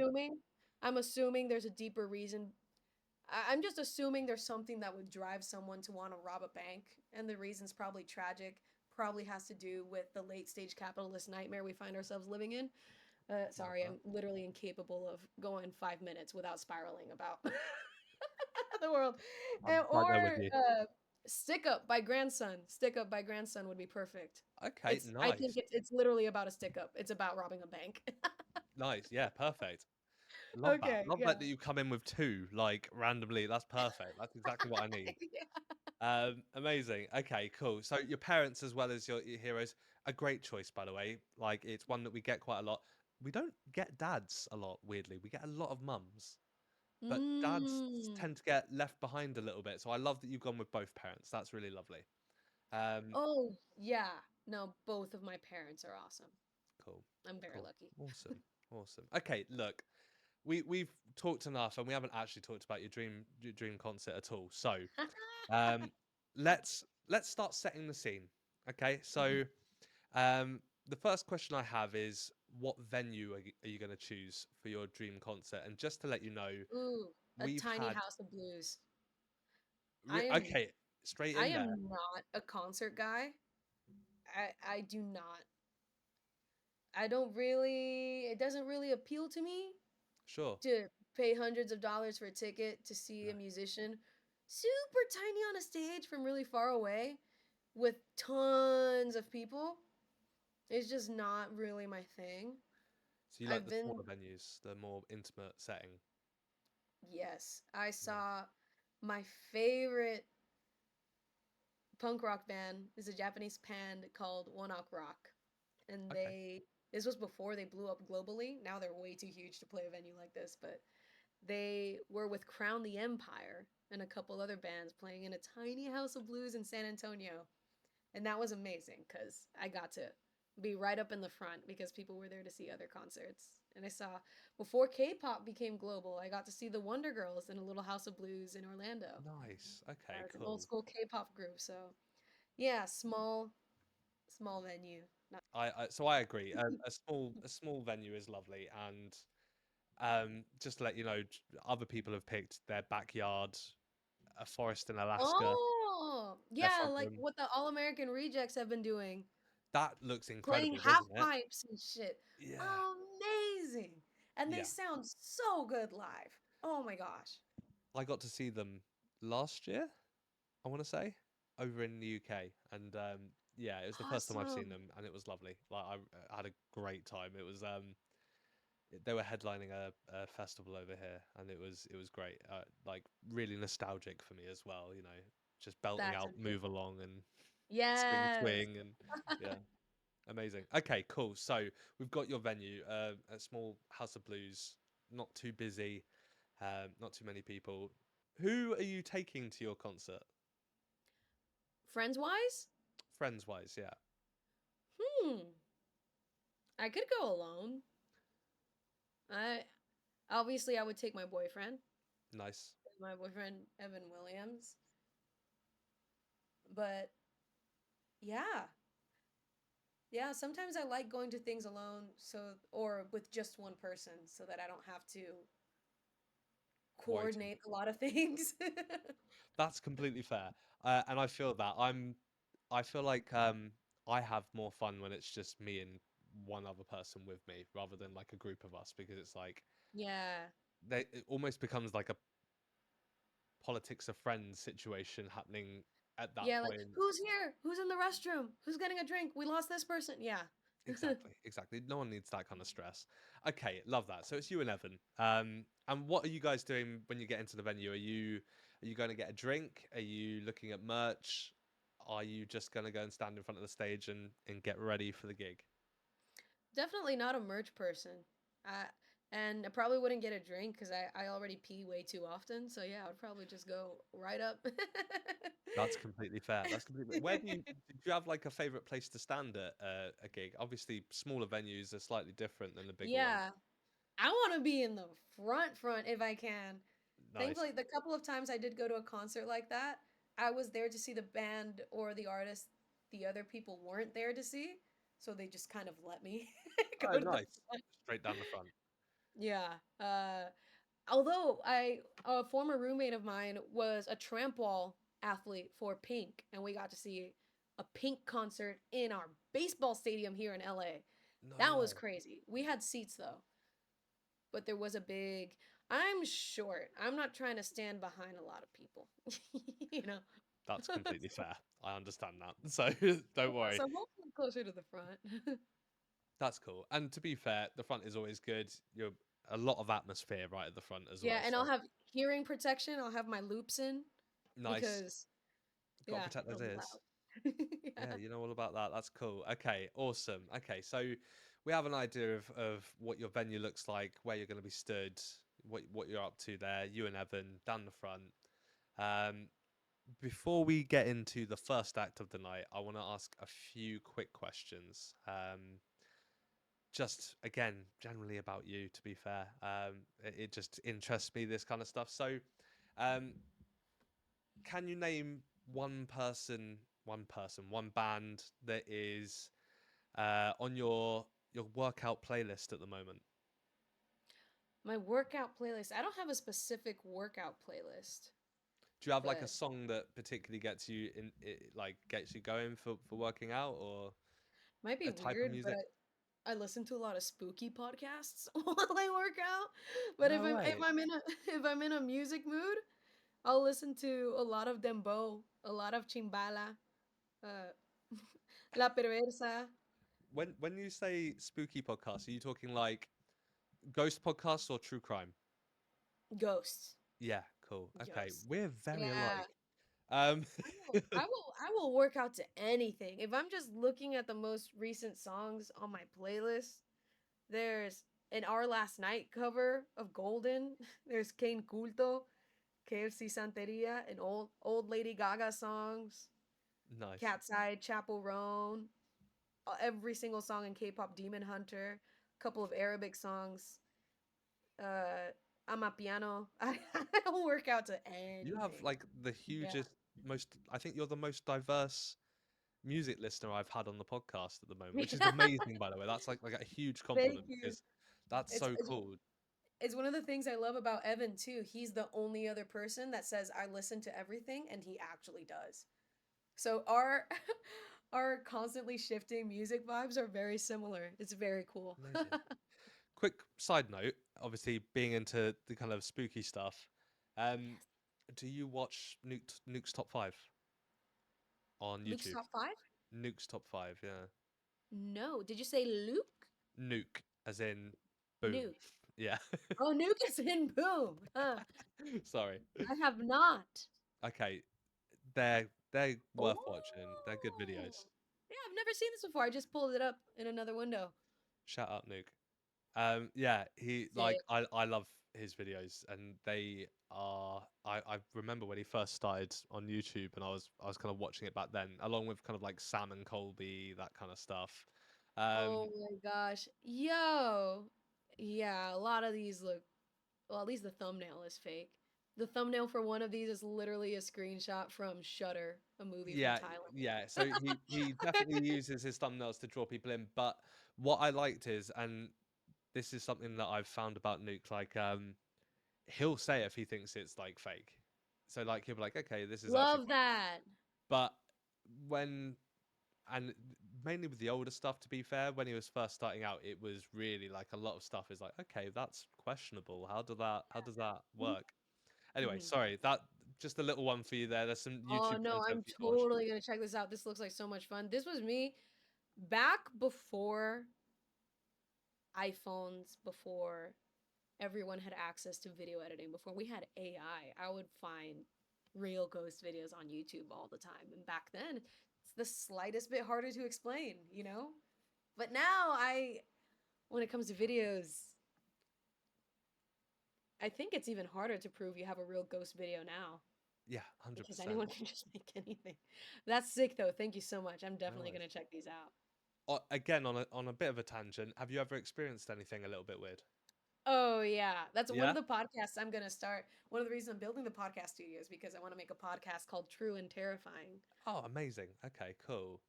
I'm assuming there's a deeper reason. I'm just assuming there's something that would drive someone to want to rob a bank, and the reason's probably tragic. Probably has to do with the late stage capitalist nightmare we find ourselves living in. Love Sorry, that. I'm literally incapable of going 5 minutes without spiraling about the world. I'm right there with Or you. Stick Up by Grandson. Stick Up by Grandson would be perfect. Okay, I think nice. it's literally about a stick up. It's about robbing a bank. Nice. Yeah, perfect. Love that. Okay, Love yeah. that you come in with two, like randomly. That's perfect. That's exactly what I need. Yeah. Amazing. Okay, cool. So your parents as well as your heroes, a great choice, by the way. Like it's one that we get quite a lot. We don't get dads a lot, weirdly. We get a lot of mums, but dads Mm. tend to get left behind a little bit. So I love that you've gone with both parents. That's really lovely. Um, Oh, yeah. No, both of my parents are awesome. cool, I'm very cool, lucky. awesome, awesome. Okay, look, we've talked enough, and we haven't actually talked about your dream concert at all. So um, let's start setting the scene. Okay, so um, the first question I have is, what venue are you going to choose for your dream concert? And just to let you know, Ooh, a we've tiny had house of blues. I am okay, straight I in there. am not a concert guy. I do not. I don't really it doesn't really appeal to me Sure. to pay hundreds of dollars for a ticket to see No. a musician super tiny on a stage from really far away with tons of people. It's just not really my thing. So you like I've the been, smaller venues, the more intimate setting. yes, I Yeah. saw my favorite punk rock band is a Japanese band called One Ok Rock. And Okay. this was before they blew up globally. Now they're way too huge to play a venue like this, but they were with Crown the Empire and a couple other bands playing in a tiny house of blues in San Antonio. And that was amazing because I got to be right up in the front because people were there to see other concerts. And I saw, before K pop became global, I got to see the Wonder Girls in a little house of blues in Orlando. Nice. Okay, It's an old cool. school K pop group. So, yeah, small venue. Not I agree. A small venue is lovely, and just to let you know, other people have picked their backyard, a forest in Alaska, Oh, their yeah, front like room. what the All American Rejects have been doing, That looks playing incredible, half doesn't it? pipes and shit. Yeah. Amazing. And they Yeah. sound so good live. Oh my gosh. I got to see them last year, I want to say, over in the UK, and yeah, it was the first time I've seen Awesome. them, and it was lovely. Like I had a great time. It was they were headlining a festival over here, and it was great. Like really nostalgic for me as well. You know, just belting That's out "Move amazing. Along" and "Swing Yes. Swing" and yeah, amazing. Okay, cool. So we've got your venue, a small house of blues, not too busy, not too many people. Who are you taking to your concert? Friends wise? Friends wise, yeah. Hmm. I could go alone. I obviously I would take Nice. my boyfriend Evan Williams. But yeah. Yeah, sometimes I like going to things alone or with just one person so that I don't have to Worry too much. coordinate a lot of things. That's completely fair. And I feel that I feel like I have more fun when it's just me and one other person with me rather than like a group of us because it's like Yeah. it almost becomes like a politics of friends situation happening at that Yeah, like point. who's here? Who's in the restroom? Who's getting a drink? We lost this person. Yeah. Exactly, exactly. No one needs that kind of stress. Okay, love that. So it's you and Evan. And what are you guys doing when you get into the venue? Are you going to get a drink? Are you looking at merch? Are you just going to go and stand in front of the stage and get ready for the gig? Definitely not a merch person. Uh, And I probably wouldn't get a drink because I already pee way too often. So yeah, I would probably just go right up. That's completely fair. That's completely. Where do you have like a favorite place to stand at a gig? Obviously, smaller venues are slightly different than the bigger ones. Yeah, I want to be in the front if I can. Nice. Thankfully, the couple of times I did go to a concert like that, I was there to see the band or the artist the other people weren't there to see, so they just kind of let me Oh, go to the nice. front. Straight down the front. Yeah. Although a former roommate of mine was a tramp wall athlete for Pink, and we got to see a Pink concert in our baseball stadium here in LA. No That was way. crazy. We had seats though, but there was a big. I'm short. I'm not trying to stand behind a lot of people, you know. That's so, completely fair. I understand that. So don't worry. so hopefully closer to the front. That's cool. And to be fair, the front is always good. You're a lot of atmosphere right at the front as Yeah, well. and So I'll have hearing protection. I'll have my loops in nice. because Got to yeah, protect it'll those be ears. loud. Yeah, yeah. you know all about that. That's cool. Okay, awesome. Okay, so we have an idea of what your venue looks like, where you're going to be stood, what you're up to there. You and Evan down the front. Um, Before we get into the first act of the night, I want to ask a few quick questions. Just again, generally about you. To be fair, it just interests me this kind of stuff. So, um, can you name one band that is on your workout playlist at the moment? My workout playlist. I don't have a specific workout playlist, Do you have like a but song that particularly gets you in, like gets you going for working out, or might be a type of weird, but music? I listen to a lot of spooky podcasts while I work out. But No if way. I'm in a if I'm in a music mood, I'll listen to a lot of dembow, a lot of chimbala, uh, la perversa, When you say spooky podcasts, are you talking like ghost podcasts or true crime? ghosts, Yeah, cool. Okay, ghosts. we're very Yeah, alike. Um, I will work out to anything. If I'm just looking at the most recent songs on my playlist, there's an Our Last Night cover of Golden. There's Kane Culto, KFC Santeria, and old Lady Gaga songs. nice. Cat's Eye, Chapel Roan, every single song in K-pop Demon Hunter, a couple of Arabic songs. I'm a piano. I work out to You have anything. like the Yeah. hugest, most. I think you're the most diverse music listener I've had on the podcast at the moment, which is amazing, by the way. That's like a huge Thank compliment you. because that's It's, so it's cool. it's one of the things I love about Evan too. He's the only other person that says I listen to everything, and he actually does. So our our constantly shifting music vibes are very similar. It's very cool. Amazing. Quick side note, obviously being into the kind of spooky stuff, um, do you watch Nuke's Top 5 on Luke's YouTube? top five? Nuke's Top 5, yeah. No. Did you say Luke? Nuke, as in boom. Nuke. Yeah. Oh, Nuke is in Boom. Huh. Sorry. I have not. Okay, they're worth watching. They're good Oh. videos. Yeah, I've never seen this before. I just pulled it up in another window. Shout out Nuke. Yeah, he like Sick. I love his videos, and they are. I remember when he first started on YouTube, and I was kind of watching it back then, along with kind of like Sam and Colby, that kind of stuff. Oh Um, my gosh. Yo. Yeah, a lot of these look, well, at least the thumbnail is fake. The thumbnail for one of these is literally a screenshot from Shutter, a movie from yeah, Thailand. yeah. So he definitely uses his thumbnails to draw people in. But what I liked is, and this is something that I've found about Nuke, like he'll say if he thinks it's like fake. So like he'll be like, okay, this is actually Love fake. that. But when and mainly with the older stuff, to be fair, when he was first starting out, it was really like a lot of stuff is like, okay, that's questionable. How does that work? Anyway, Mhm. sorry, that just a little one for you there. There's some Oh YouTube no, content I'm for you to watch. totally gonna check this out. This looks like so much fun. This was me back before iPhones, before everyone had access to video editing, before we had AI. I would find real ghost videos on YouTube all the time. And back then, it's the slightest bit harder to explain. But now when it comes to videos, I think it's even harder to prove you have a real ghost video now Yeah, because 100%. anyone can just make anything. That's sick though. Thank you so much. I'm No definitely worries. gonna check these out. Again, on a bit of a tangent, have you ever experienced anything a little bit weird? Oh yeah, that's one of Yeah. the podcasts I'm gonna start. One of the reasons I'm building the podcast studio is because I want to make a podcast called True and Terrifying. Oh, amazing. Okay, cool.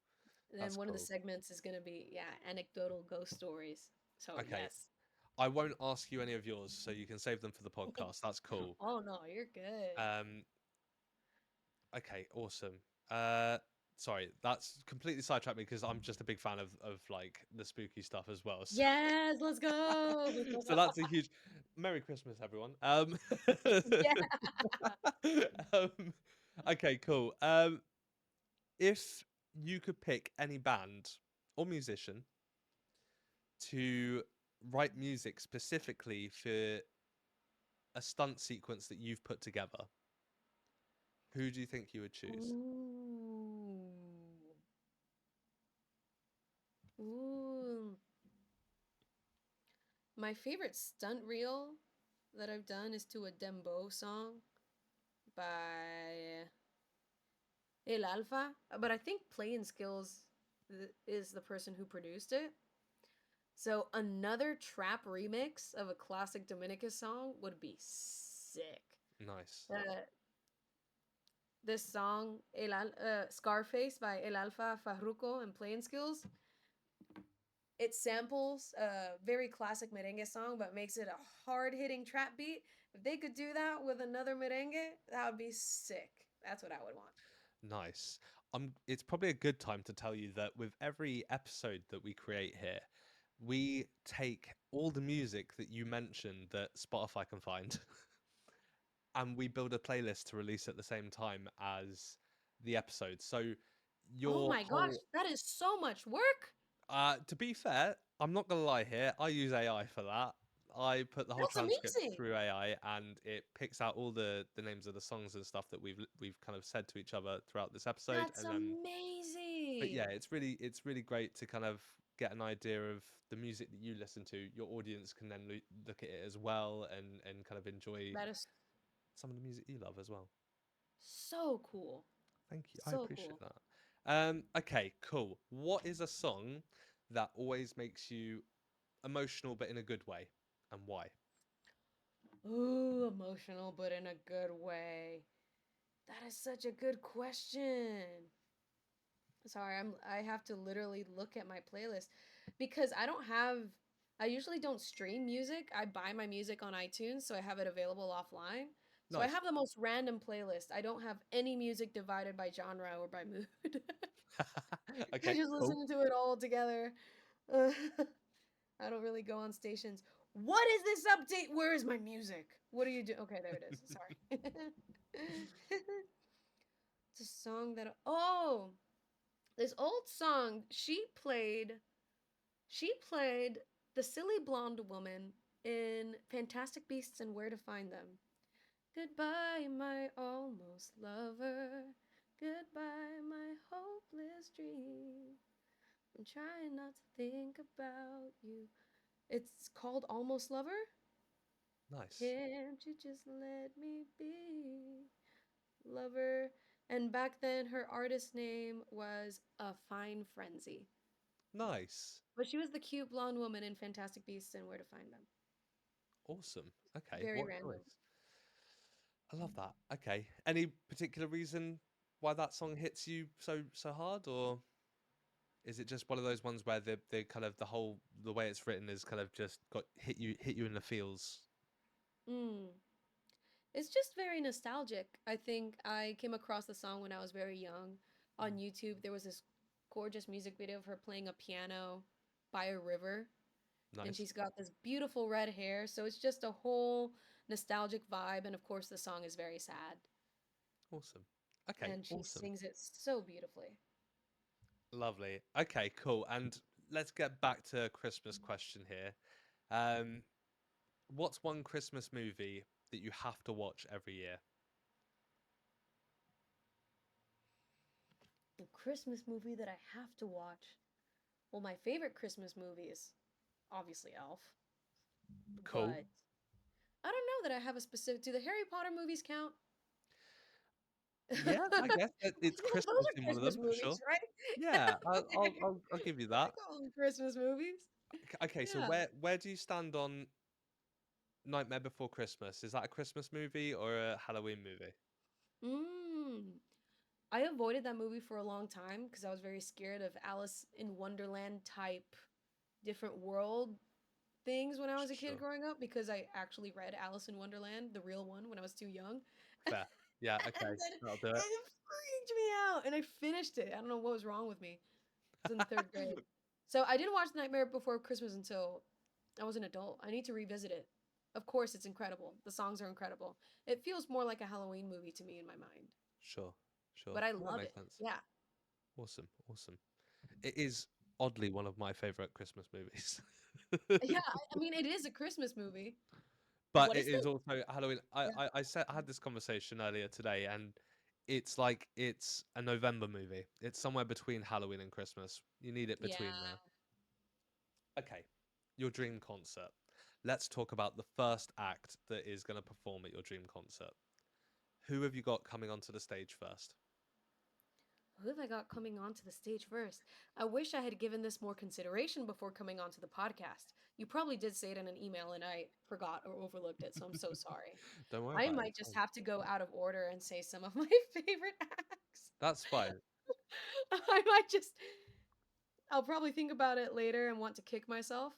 And then That's one of the cool. segments is gonna be, yeah, anecdotal ghost stories. So Okay, yes. I won't ask you any of yours, so you can save them for the podcast. That's cool. Oh no, you're good. Um, okay, awesome. Uh, sorry, that's completely sidetracked me because I'm just a big fan of like the spooky stuff as well. So, Yes, let's go. so that's a huge Merry Christmas, everyone. Yeah. um, okay, cool. If you could pick any band or musician to write music specifically for a stunt sequence that you've put together, who do you think you would choose? Ooh. Ooh. My favorite stunt reel that I've done is to a dembow song by El Alfa, but I think Playing Skills is the person who produced it. So another trap remix of a classic Dominican song would be sick. Nice. Uh, this song, Scarface by El Alfa, Farruko, and Playing Skills, it samples a very classic merengue song, but makes it a hard hitting trap beat. If they could do that with another merengue, that would be sick. That's what I would want. Nice. It's probably a good time to tell you that with every episode that we create here, we take all the music that you mentioned that Spotify can find and we build a playlist to release at the same time as the episode. So Oh your my gosh, whole that is so much work. to be fair, I'm not gonna lie here, I use AI for that. I put the whole That's transcript amazing. through AI and it picks out all the names of the songs and stuff that we've kind of said to each other throughout this episode. That's And then but yeah, amazing. it's really great to kind of get an idea of the music that you listen to. Your audience can then look at it as well and kind of enjoy That is some of the music you love as well. so cool. Thank you. I So appreciate cool. that. Okay, cool. What is a song that always makes you emotional but in a good way, and why? Ooh, emotional, but in a good way. That is such a good question. Sorry, I have to literally look at my playlist because I usually don't stream music. I buy my music on iTunes, so I have it available offline. So I Nice. have the most random playlist. I don't have any music divided by genre or by mood. I Okay, just cool. listen to it all together. I don't really go on stations. What is this update? Where is my music? What are you doing? Okay, there it is. Sorry. It's a song that oh, this old song. She played the silly blonde woman in Fantastic Beasts and Where to Find Them. Goodbye, my almost lover. Goodbye, my hopeless dream. I'm trying not to think about you. It's called Almost Lover. Nice. Can't you just let me be lover? And back then, her artist name was A Fine Frenzy. Nice. But she was the cute blonde woman in Fantastic Beasts and Where to Find Them. Awesome. Okay, Very what random. choice? I love that. Okay. Any particular reason why that song hits you so hard, or is it just one of those ones where the kind of the way it's written is kind of just got hit you in the feels? Mm. It's just very nostalgic. I think I came across the song when I was very young on Mm, YouTube. There was this gorgeous music video of her playing a piano by a river, and nice. she's got this beautiful red hair. So it's just a whole nostalgic vibe. And of course, the song is very sad, Awesome. Okay, and she awesome. sings it so beautifully. Lovely. Okay, cool. And let's get back to a Christmas question here. Um, what's one Christmas movie that you have to watch every year? The Christmas movie that I have to watch. Well, my favorite Christmas movie is obviously Elf, Cool. but I don't know that I have a specific. Do the Harry Potter movies count? Yeah, I guess it's Those Christmas are in one of Christmas them for movies, sure. right? Yeah, I'll give you I that. call them Christmas movies. Okay, so Yeah. where do you stand on Nightmare Before Christmas? Is that a Christmas movie or a Halloween movie? Mm. I avoided that movie for a long time because I was very scared of Alice in Wonderland type different world things when I was a kid Sure. growing up because I actually read Alice in Wonderland, the real one, when I was too young. Fair. Yeah, And okay. then That'll do it. it freaked me out and I finished it. I don't know what was wrong with me. It was in the third grade. So I didn't watch Nightmare Before Christmas until I was an adult. I need to revisit it. Of course, it's incredible. The songs are incredible. It feels more like a Halloween movie to me in my mind, Sure. Sure. but I Well, that love makes it. sense. Yeah. Awesome. Awesome. It is oddly one of my favorite Christmas movies. Yeah, I mean, it is a Christmas movie. But What it is is the also Halloween. Yeah. I said I had this conversation earlier today, and it's like it's a November movie. It's somewhere between Halloween and Christmas. You need it between Yeah. there. Okay, your dream concert. Let's talk about the first act that is going to perform at your dream concert. Who have you got coming onto the stage first? Who have I got coming onto the stage first? I wish I had given this more consideration before coming onto the podcast. You probably did say it in an email and I forgot or overlooked it, so I'm so sorry. Don't worry I about it. might It's just fine. have to go out of order and say some of my favorite acts. That's fine. I might just I'll probably think about it later and want to kick myself.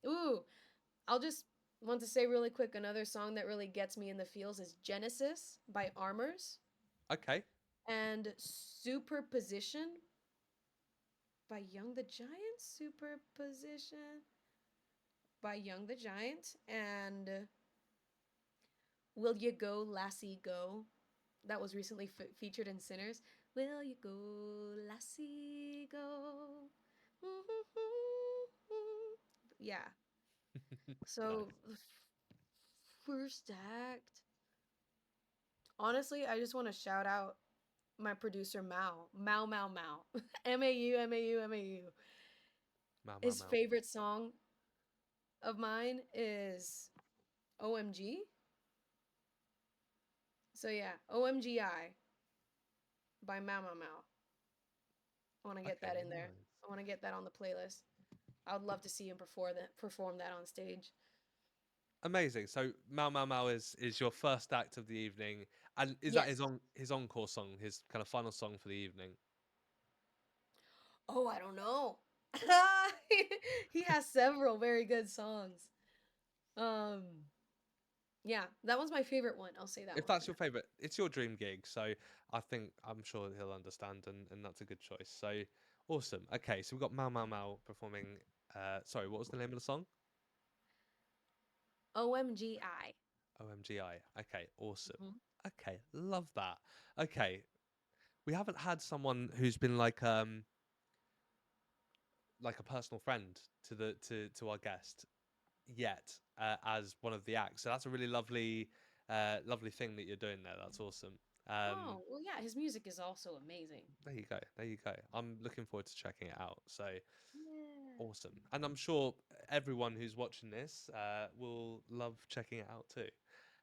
Ooh, I'll just want to say really quick another song that really gets me in the feels is Genesis by Armors Okay. and Superposition by Young the Giant. Superposition by Young the Giant and Will You Go Lassie Go, that was recently featured in Sinners. Will you go Lassie go? Yeah. Nice. So the first act, honestly, I just want to shout out my producer Mao. Mao Mao Mao. MAU MAU MAU. Mau mau His mau. favorite song of mine is OMG. So yeah, OMGI by Mao Mao Mao. I want to get Okay, that in there. nice. I want to get that on the playlist. I would love to see him perform that on stage. Amazing. So Mau Mau Mau is your first act of the evening, and is that Yes. his encore song, his kind of final song for the evening? Oh, I don't know. He has several very good songs. Um, yeah, that one's my favorite one. I'll say that If one for that's your now. favorite, it's your dream gig, so I'm sure he'll understand, and that's a good choice. So awesome. Okay, so we've got Mau Mau Mau performing. Sorry, what was the name of the song? OMGI. OMGI. Okay, awesome. Mhm. Okay, love that. Okay, we haven't had someone who's been like a personal friend to to our guest yet, as one of the acts. So that's a really lovely thing that you're doing there. That's awesome. Um, Oh, well, yeah, his music is also amazing. there you go. There you go. I'm looking forward to checking it out. So Yeah. awesome. And I'm sure everyone who's watching this will love checking it out too.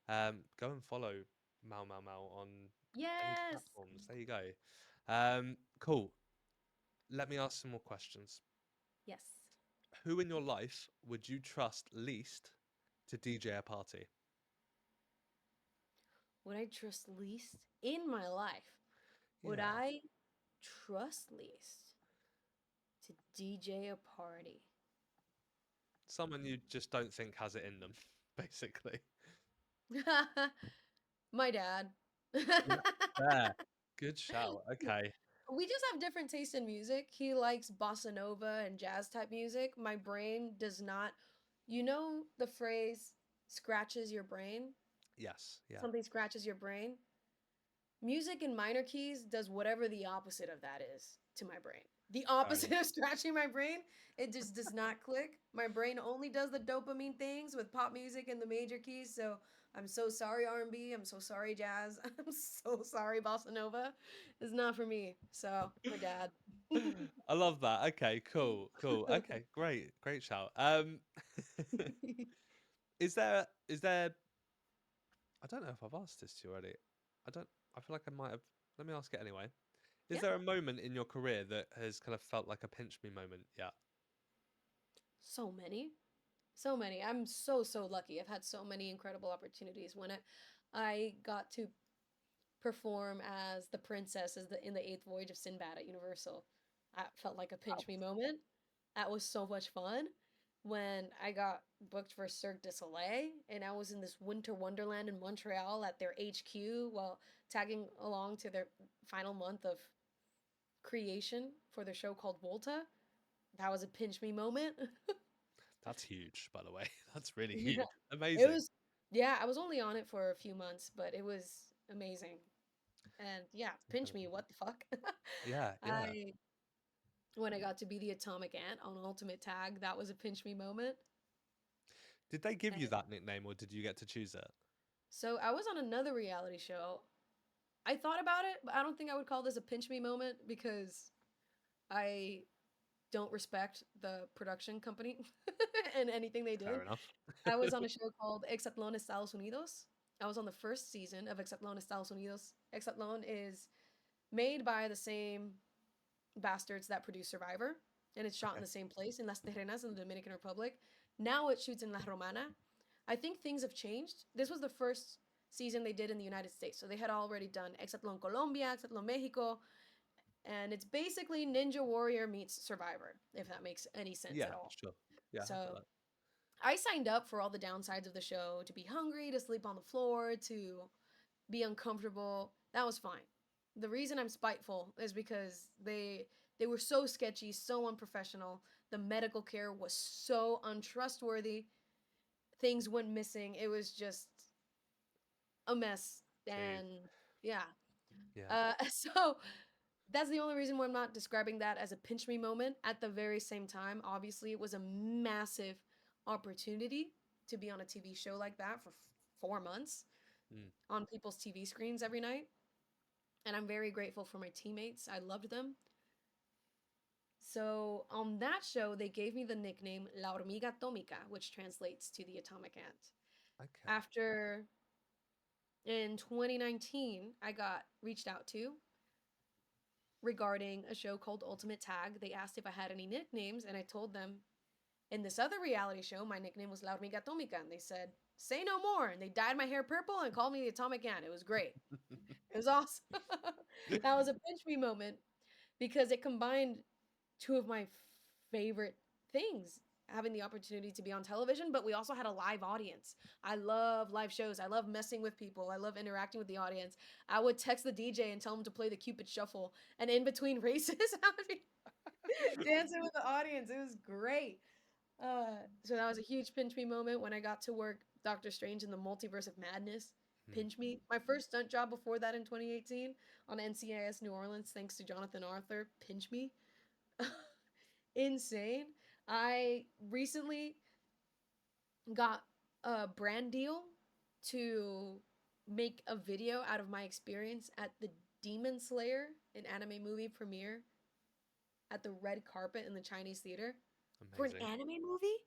Go and follow Mau Mau Mau on any Yes. platforms. There you go. Cool. Let me ask some more questions. Yes. Who in your life would you trust least to DJ a party? Would I trust least in my life? Would Yeah. I trust least to DJ a party? Someone you just don't think has it in them, basically. My dad. Yeah. Fair. Good shout. Okay. We just have different tastes in music. He likes bossa nova and jazz type music. My brain does not. You know the phrase scratches your brain? Yes. Yeah. Something scratches your brain. Music in minor keys does whatever the opposite of that is to my brain. The Fair opposite enough. of scratching my brain, it just does not click. My brain only does the dopamine things with pop music in the major keys. So I'm so sorry R&B. I'm so sorry jazz. I'm so sorry bossa nova. It's not for me. So my dad. I love that. Okay, cool, cool. Okay, great, great shout. Is there Is there? I don't know if I've asked this to you already. I don't. I feel like I might have. Let me ask it anyway. Is Yeah, there a moment in your career that has kind of felt like a pinch me moment? Yeah. so many. So many. I'm so lucky. I've had so many incredible opportunities. When I got to perform as the princess as the in the Eighth Voyage of Sinbad at Universal, that felt like a pinch me moment. That was so much fun. When I got booked for Cirque du Soleil and I was in this winter wonderland in Montreal at their HQ while tagging along to their final month of creation for their show called Volta. That was a pinch me moment. That's huge, by the way. That's really Yeah. huge. It Amazing. was, yeah, I was only on it for a few months, but it was amazing. And yeah, pinch me, Incredible. what the fuck? Yeah, yeah. I When I got to be the atomic ant on Ultimate Tag, that was a pinch me moment. Did they give And you that nickname, or did you get to choose it? so I was on another reality show. I thought about it, but I don't think I would call this a pinch me moment because I don't respect the production company and anything they Fair did. enough. I was on a show called Exatlón Estados Unidos. I was on the first season of Exatlón Estados Unidos. Exatlón is made by the same bastards that produce Survivor, and it's shot in Okay. the same place in Las Terrenas in the Dominican Republic. Now it shoots in La Romana. I think things have changed. This was the first season they did in the United States, so they had already done Exatlón Colombia, Exatlón Mexico, and it's basically Ninja Warrior meets Survivor, if that makes any sense at Yeah, all. sure. Yeah, I get So that. I signed up for all the downsides of the show to be hungry, to sleep on the floor, to be uncomfortable. That was fine. The reason I'm spiteful is because they were so sketchy, so unprofessional. The medical care was so untrustworthy. Things went missing. It was just a mess. Jeez. And yeah. Yeah. So that's the only reason why I'm not describing that as a pinch me moment. At the very same time, obviously, it was a massive opportunity to be on a TV show like that for 4 months Mm. on people's TV screens every night. And I'm very grateful for my teammates. I loved them. So on that show, they gave me the nickname La Hormiga Atómica, which translates to the atomic ant. Okay. After in 2019, I got reached out to regarding a show called Ultimate Tag. They asked if I had any nicknames, and I told them in this other reality show, my nickname was La Hormiga Atómica, and they said, "Say no more." And they dyed my hair purple and called me the Atomic Ant. It was great. It was awesome. That was a pinch me moment because it combined two of my favorite things, having the opportunity to be on television, but we also had a live audience. I love live shows. I love messing with people. I love interacting with the audience. I would text the DJ and tell him to play the Cupid Shuffle, and in between races, I would be dancing with the audience. It was great. So that was a huge pinch me moment when I got to work Doctor Strange in the Multiverse of Madness. Mm. Pinch me. My first stunt job before that in 2018 on NCIS New Orleans, thanks to Jonathan Arthur. Pinch me. Insane. I recently got a brand deal to make a video out of my experience at the Demon Slayer, an anime movie premiere at the red carpet in the Chinese theater. For an Amazing. anime movie,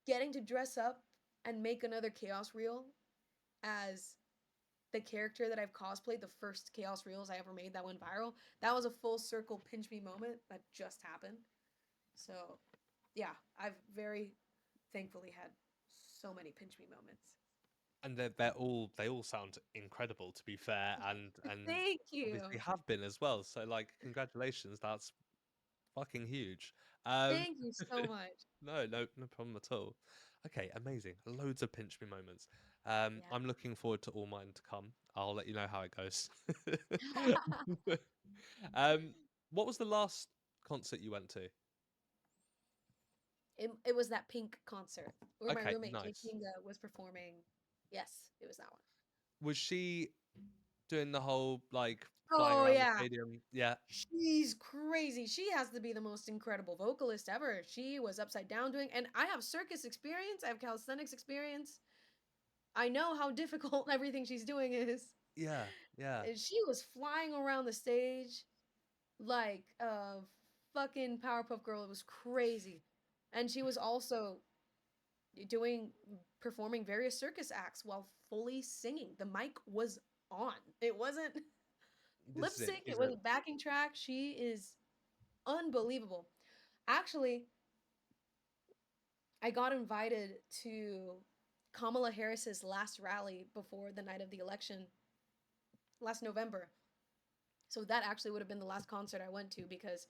getting to dress up and make another chaos reel as the character that I've cosplayed, the first chaos reels I ever made that went viral, that was a full circle pinch me moment that just happened. So, yeah, I've very thankfully had so many pinch me moments. And they all sound incredible, to be fair, and Thank you. obviously have been as well. So like, congratulations. That's fucking huge. Um, Thank you so much. no problem at all. Okay, amazing. Loads of pinch me moments. Yeah. I'm looking forward to all mine to come. I'll let you know how it goes. um, what was the last concert you went to? It was that Pink concert where my Okay, roommate Jay nice. Kinga was performing. Yes, it was that one. Was she doing the whole like flying Oh around the yeah. stadium? Yeah, She's crazy. She has to be the most incredible vocalist ever. She was upside down doing, and I have circus experience, I have calisthenics experience. I know how difficult everything she's doing is. yeah, yeah. And she was flying around the stage like a fucking Powerpuff Girl. It was crazy. And she was also doing performing various circus acts while fully singing. The mic was on. It wasn't This lip is it. sync, it She's was a a backing track. She is unbelievable. Actually, I got invited to Kamala Harris's last rally before the night of the election last November. So that actually would have been the last concert I went to because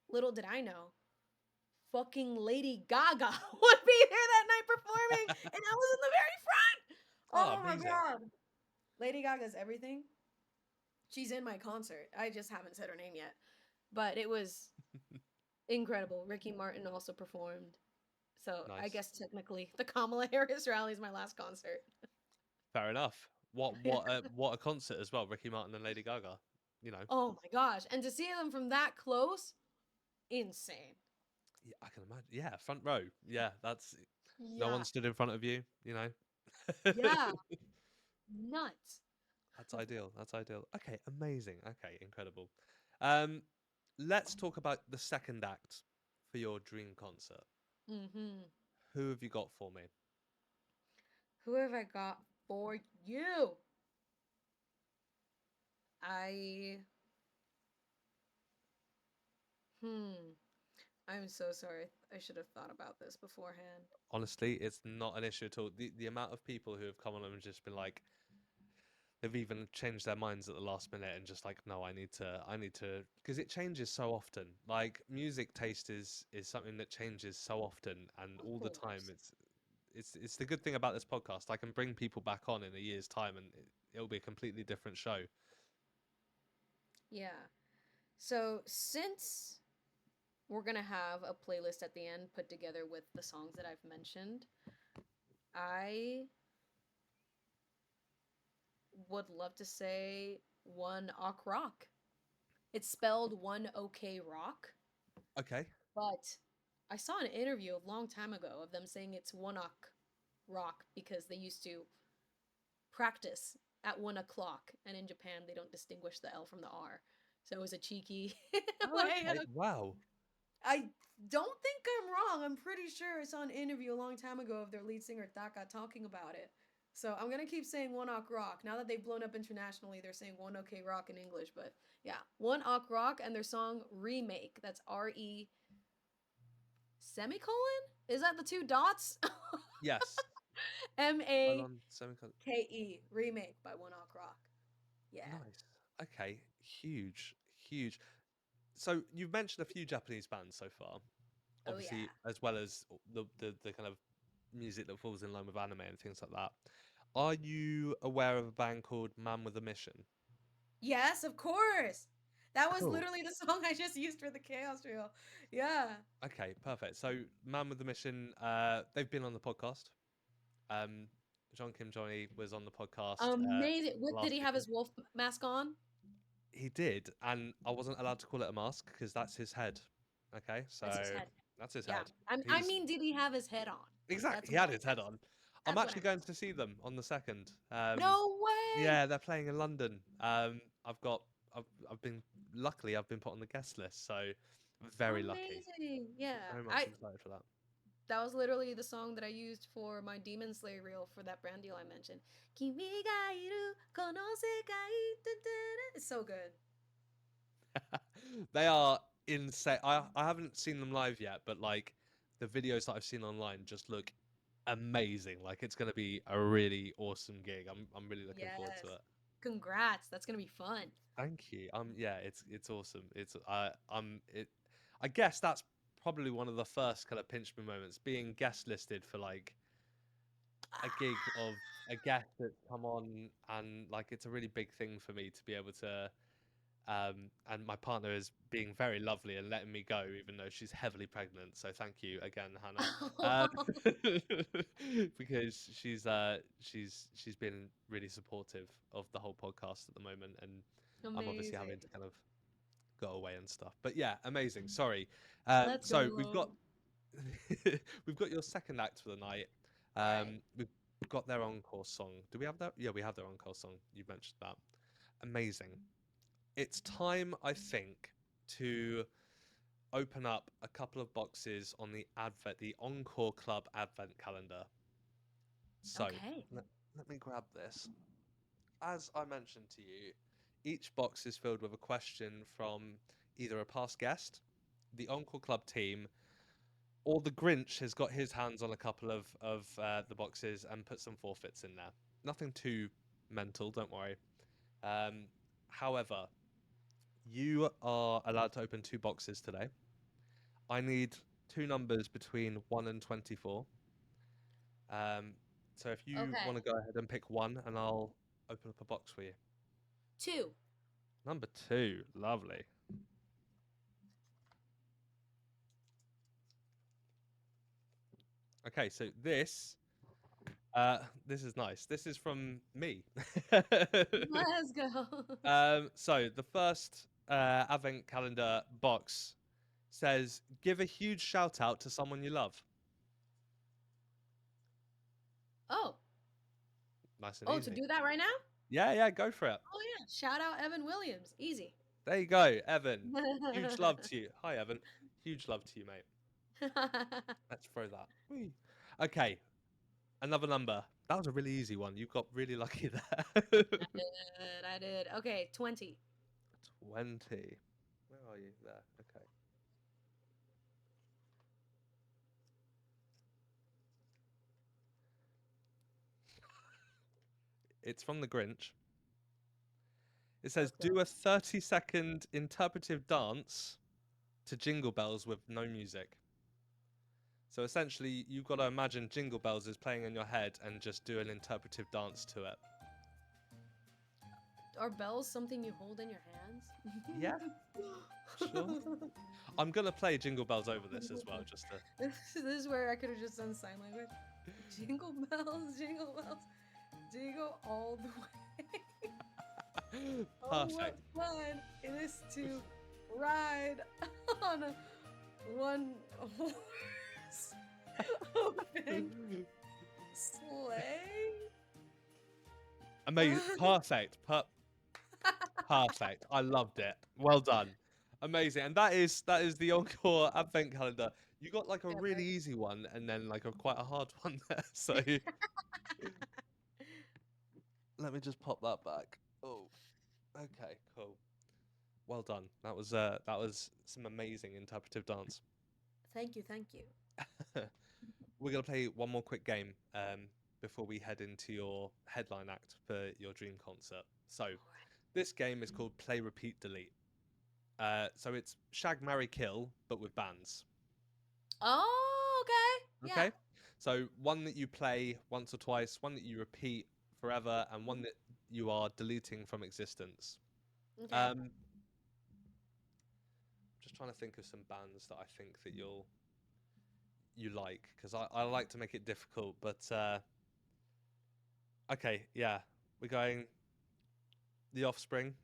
little did I know, fucking Lady Gaga would be there that night performing, and I was in the very front. oh, Oh my amazing. god. Lady Gaga's everything. She's in my concert. I just haven't said her name yet. But it was incredible. Ricky Martin also performed. So I Nice. guess technically the Kamala Harris rally is my last concert. Fair enough. What Yeah. what a what a concert as well. Ricky Martin and Lady Gaga. You know. Oh my gosh. And to see them from that close, insane. Yeah, I can imagine. Yeah, front row. Yeah, that's no one Yeah. stood in front of you. You know. Yeah. Nuts. That's ideal. That's ideal. Okay, amazing. Okay, incredible. Um, let's talk about the second act for your dream concert. Mm-hmm. Who have you got for me? Who have I got for you? I hmm. I'm so sorry. I should have thought about this beforehand. Honestly, it's not an issue at all. The amount of people who have come on and just been like, they've even changed their minds at the last minute and just like, no, I need to, because it changes so often. Like music taste is something that changes so often and Of all the time. course. It's the good thing about this podcast. I can bring people back on in a year's time and it'll be a completely different show. Yeah. So since we're gonna have a playlist at the end put together with the songs that I've mentioned, I would love to say one ok rock. It's spelled one OK rock, Okay. but I saw an interview a long time ago of them saying it's one ok rock because they used to practice at 1 o'clock, and in Japan they don't distinguish the L from the R. So it was a cheeky Oh, way okay. of. Wow. I don't think I'm wrong. I'm pretty sure I saw an interview a long time ago of their lead singer Taka talking about it. So I'm gonna keep saying One Ok Rock. Now that they've blown up internationally, they're saying One OK Rock in English. But yeah, One Ok Rock and their song Remake. That's RE semicolon. Is that the two dots? Yes. M A Colon semicolon. K E Remake by One Ok Rock. Yeah. Nice. Okay. Huge. Huge. So you've mentioned a few Japanese bands so far, Oh yeah. obviously, as well as the kind of music that falls in line with anime and things like that. Are you aware of a band called Man with a Mission? Yes, of course. That was Cool. literally the song I just used for the chaos reel. Yeah. Okay, perfect. So Man with a Mission, they've been on the podcast. Um, John Kim Johnny was on the podcast Amazing. Did last he have weekend. his wolf mask on? He did, and I wasn't allowed to call it a mask because that's his head. Okay, That's so his head. that's his Yeah. head. I He's mean, did he have his head on? exactly, That's he what had I his head meant. on. I'm That's what I actually meant. going to see them on the second. No way. Yeah, they're playing in London. I've got, I've been, luckily I've been put on the guest list, so very lucky. Amazing. Yeah. Very much I excited for that. That was literally the song that I used for my Demon Slayer reel for that brand deal I mentioned. Kimi ga iru kono sekai. It's so good. They are insane. I haven't seen them live yet, but like the videos that I've seen online just look amazing. Like it's going to be a really awesome gig. I'm really looking forward to Yes. it. Congrats. That's gonna be fun. Thank you. Yeah, it's awesome. It's it. I guess that's probably one of the first kind of pinch me moments, being guest listed for like a gig of a guest that's come on, and like it's a really big thing for me to be able to and my partner is being very lovely and letting me go even though she's heavily pregnant, so thank you again, Hannah. Because she's been really supportive of the whole podcast at the moment, and I'm obviously having Amazing. to kind of go away and stuff, but yeah, amazing. Sorry. Let's So we've got go. we've got your second act for the night. All right. We've got their encore song. Do we have that? Yeah, we have their encore song. You mentioned that. Amazing. It's time, I think, to open up a couple of boxes on the Encore Club advent calendar. So Okay. let me grab this. As I mentioned to you, each box is filled with a question from either a past guest, the Encore Club team, or the Grinch has got his hands on a couple of the boxes and put some forfeits in there. Nothing too mental, don't worry. Um, However, you are allowed to open two boxes today. I need two numbers between 1 and 24. Um, so if you Okay. want to go ahead and pick one, and I'll open up a box for you. 2. Number two, lovely. Okay, so this is nice. This is from me. Let's go. So the first advent calendar box says, "Give a huge shout out to someone you love." Oh. Nice and Oh, to easy. do that right now? Yeah, yeah, go for it. Oh yeah. Shout out Evan Williams. Easy. There you go, Evan. Huge love to you. Hi, Evan. Huge love to you, mate. Let's throw that. Whee. Okay, another number. That was a really easy one. You got really lucky there. I did. Okay, 20. 20. Where are you? There. Okay. It's from the Grinch. It says, Okay. "Do a 30-second interpretive dance to Jingle Bells with no music." So essentially, you've got to imagine Jingle Bells is playing in your head and just do an interpretive dance to it. Are bells something you hold in your hands? Yeah, sure. I'm gonna play Jingle Bells over this as well, just to. This is where I could have just done sign language. Jingle bells, jingle all the way. Oh, what Perfect. fun it is to ride on a one horse open sleigh. Amazing. Perfect. Perfect. I loved it. Well done. Amazing. And that is the Encore Advent Calendar. You got like a really Epic. easy one and then like a quite a hard one there. So let me just pop that back. Oh, okay, cool. Well done. That was some amazing interpretive dance. Thank you, thank you. We're gonna play one more quick game before we head into your headline act for your dream concert. So this game is called Play Repeat Delete. So it's Shag Marry Kill, but with bands. Oh, okay. Yeah. Okay. So one that you play once or twice, one that you repeat forever, and one that you are deleting from existence. Okay. Um, just trying to think of some bands that I think that you like because I like to make it difficult. But okay, yeah, we're going The Offspring,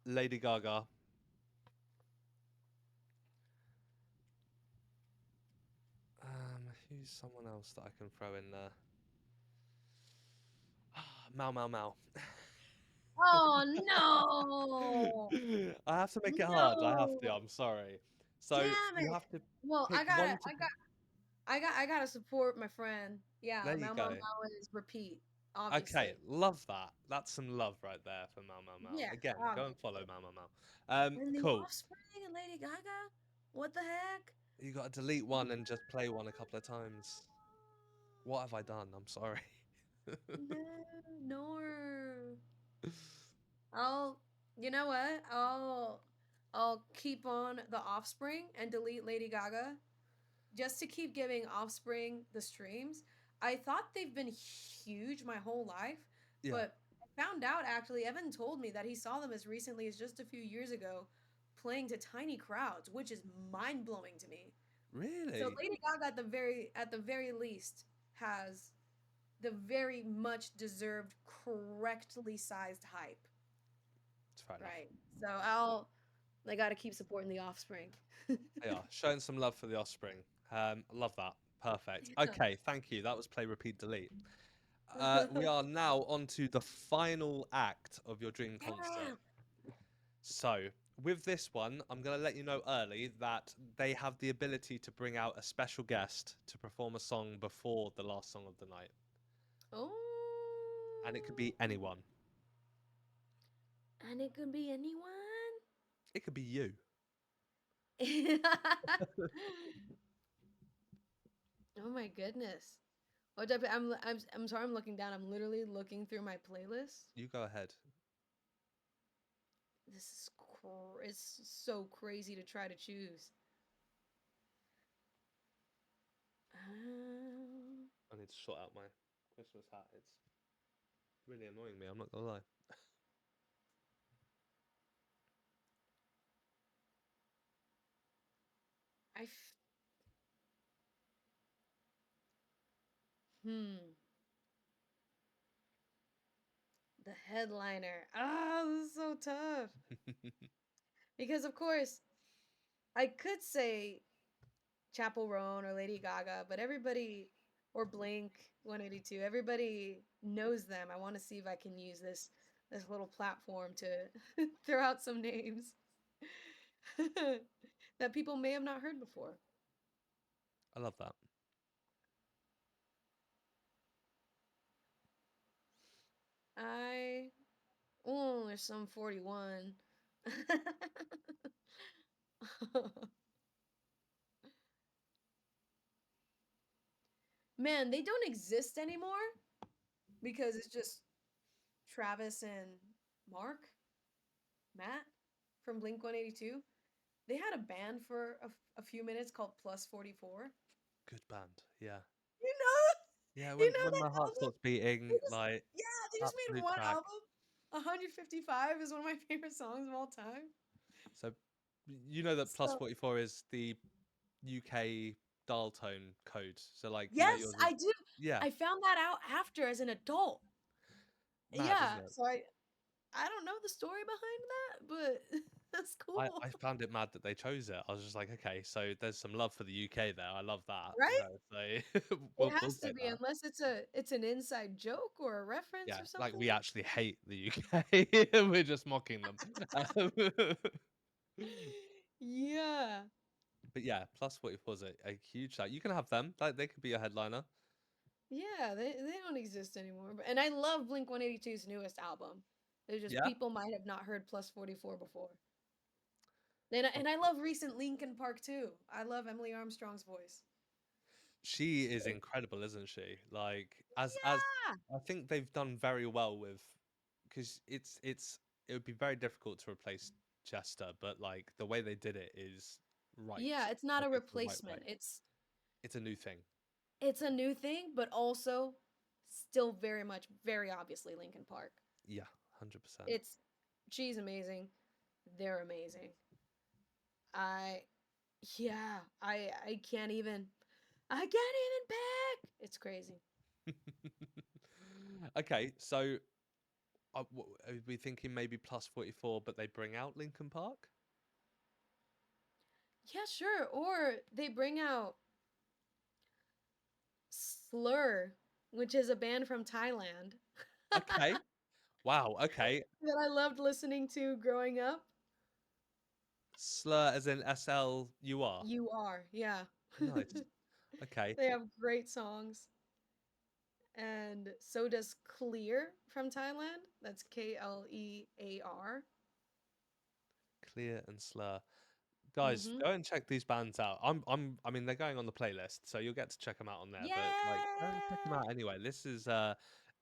Lady Gaga. Who's someone else that I can throw in there? Mau Mau Mau. Oh no. I have to make it hard. I have to. No. I'm sorry. So Damn you it. have to Well, pick one to. I gotta support my friend. Yeah, There you Mau Mau go. Mau is repeat, Okay, obviously. love that. That's some love right there for Mau Mau Mau. Yeah, Again, go and follow obviously. Mau Mau Mau. And the Cool. Offspring and Lady Gaga? What the heck? You got to delete one and just play one a couple of times. What have I done? I'm sorry. No, no. I'll, you know what? I'll keep on the Offspring and delete Lady Gaga just to keep giving Offspring the streams. I thought they've been huge my whole life, Yeah. but I found out actually Evan told me that he saw them as recently as just a few years ago playing to tiny crowds, which is mind-blowing to me. So Really? Lady Gaga at the very least has the very much deserved correctly sized hype. It's fair enough. Right. So I got to keep supporting the Offspring. Yeah, showing some love for the Offspring. Love that. Perfect. Okay, thank you. That was play, repeat, delete. We are now on to the final act of your dream concert. Damn. So With this one, I'm going to let you know early that they have the ability to bring out a special guest to perform a song before the last song of the night, and it could be Oh, anyone. and it could be anyone. It could be you. Oh my goodness. I'm sorry. I'm looking down. I'm literally looking through my playlist. You go ahead. It's so crazy to try to choose. Um, I need to sort out my Christmas hat. It's really annoying me. I'm not gonna lie. I f- hmm. The headliner. Ah, this is so tough. Because of course, I could say Chapel Roan or Lady Gaga, but everybody or Blink 182, everybody knows them. I want to see if I can use this little platform to throw out some names that people may have not heard before. I love that. I oh, there's some 41. Man, they don't exist anymore because it's just Travis and Mark, Matt from Blink 182. They had a band for a few minutes called Plus 44. Good band. Yeah. You know, Yeah. you When know my that heart album? stops beating, They just like yeah, they just made absolute one track. album. 155 is one of my favorite songs of all time. So you know that plus So 44 is the UK dial tone code. So like yes, yours I is do. yeah, I found that out after as an adult. mad, isn't Yeah, it? so I don't know the story behind that, but that's cool. I found it mad that they chose it. I was just like, okay, so there's some love for the UK there. I love that. Right? So It we'll has to take be that. unless it's an inside joke or a reference Yeah, or like something. we actually hate the UK. We're just mocking them. Um, Yeah. but yeah, plus 44 is a huge shout. You can have them. Like they could be a headliner. Yeah, they don't exist anymore. And I love Blink 182's newest album. There's just Yeah. people might have not heard Plus 44 before. And I love recent Linkin Park too. I love Emily Armstrong's voice. She is incredible, isn't she? Like as Yeah. I think they've done very well with because it would be very difficult to replace Chester, but like the way they did it is right. Yeah, it's not Like a it's the right way. replacement. It's a new thing. It's a new thing, but also still very much very obviously Linkin Park. Yeah, 100%. It's she's amazing. They're amazing. I yeah, I can't even I can't even pick. It's crazy. Okay, so are we thinking maybe plus 44, but they bring out Lincoln Park? Yeah, sure. Or they bring out Slur, which is a band from Thailand Okay. Wow. Okay. that I loved listening to growing up. Slur as in SLUR. You are, yeah. Nice. Okay. They have great songs. And so does Clear from Thailand. That's Klear. Clear and Slur. Guys, Mm-hmm. go and check these bands out. I mean, they're going on the playlist, so you'll get to check them out on there. But like, go and check them Yay! out anyway. This is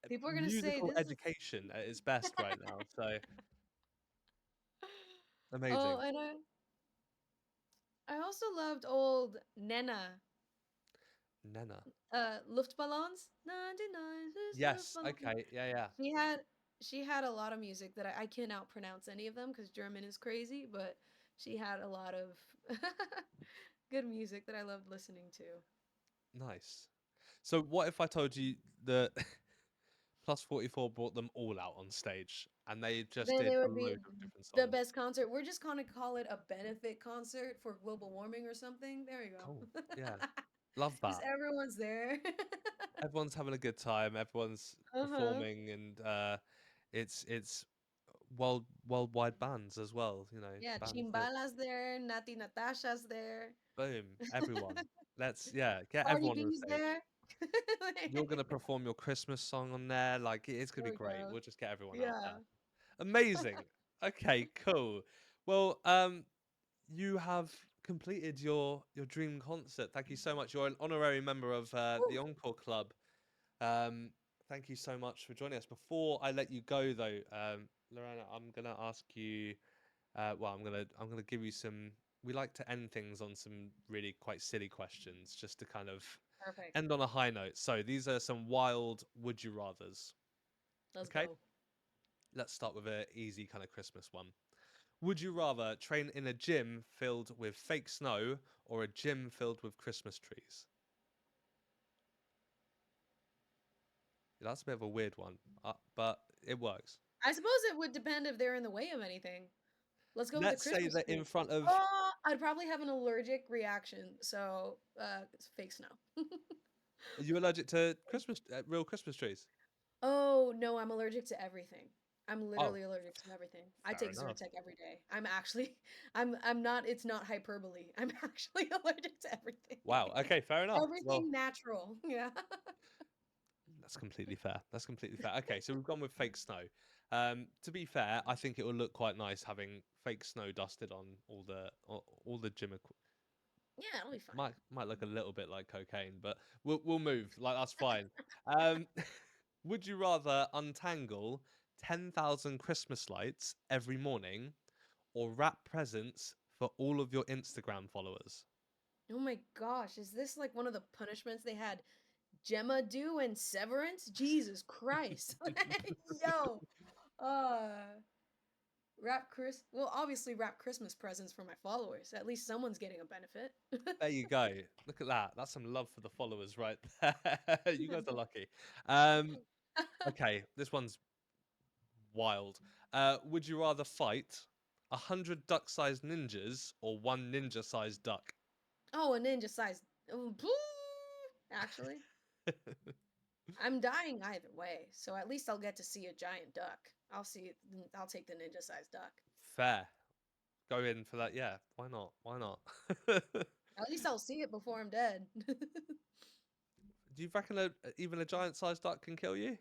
People are gonna say musical this is. education at its best right now. So Oh, amazing. and I also loved old Nena. Nena. Luftballons. 99 is Yes. Luftballons. Okay. Yeah. Yeah. She had she had a lot of music that I cannot pronounce any of them because German is crazy, but she had a lot of good music that I loved listening to. Nice. So what if I told you that Plus 44 brought them all out on stage and they just Then did they a would be load of different the songs? best concert. We're just gonna call it a benefit concert for global warming or something. There you Cool. go. Yeah. Love Just that. everyone's there. Everyone's having a good time. Everyone's Uh-huh. performing and it's worldwide bands as well. You know, Yeah, bands that Chimbala's there, Nati Natasha's there, boom, everyone. Let's yeah, get Cardi everyone on the B's stage. there. You're gonna perform your Christmas song on there. Like it's gonna There be we great. go. We'll just get everyone out Yeah. there. Amazing. Okay, cool. Well, you have completed your dream concert. Thank you so much. You're an honorary member of the Woo. Encore Club. Um, Thank you so much for joining us. Before I let you go, though, Lorena, I'm gonna ask you. Well, I'm gonna give you some. We like to end things on some really quite silly questions, just to kind of Perfect. end on a high note. So these are some wild would you rather's. Let's Okay, go. let's start with a easy kind of Christmas one. Would you rather train in a gym filled with fake snow or a gym filled with Christmas trees? That's a bit of a weird one, but it works. I suppose it would depend if they're in the way of anything. Let's go with the Let's say Christmas that in tree. front of Oh, I'd probably have an allergic reaction, so it's fake snow. are you allergic to Christmas real Christmas trees? Oh no, I'm allergic to everything. I'm Oh, literally allergic to everything. I fair take enough. Zyrtec every day. I'm actually, I'm not. It's not hyperbole. I'm actually allergic to everything. Wow. Okay, fair enough. Well, Everything natural. Yeah. that's completely fair. That's completely fair. Okay, so we've gone with fake snow. To be fair, I think it would look quite nice having fake snow dusted on all the gym Yeah, it'll be fine. might look a little bit like cocaine, but we'll move. Like that's fine. Um, would you rather untangle 10,000 Christmas lights every morning or wrap presents for all of your Instagram followers? Oh my gosh, is this like one of the punishments they had Gemma do in Severance? Jesus Christ. Yo. Uh well, obviously wrap Christmas presents for my followers. At least someone's getting a benefit. There you go. Look at that. That's some love for the followers right there. You guys are lucky. Um, okay, this one's wild. Would you rather fight 100 duck-sized ninjas or one ninja-sized duck? Oh, a ninja size. Oh, actually, I'm dying either way, so at least I'll get to see a giant duck. I'll take the ninja sized duck. Fair. Go in for that. Yeah, why not? Why not? At least I'll see it before I'm dead. Do you reckon even a giant-sized duck can kill you?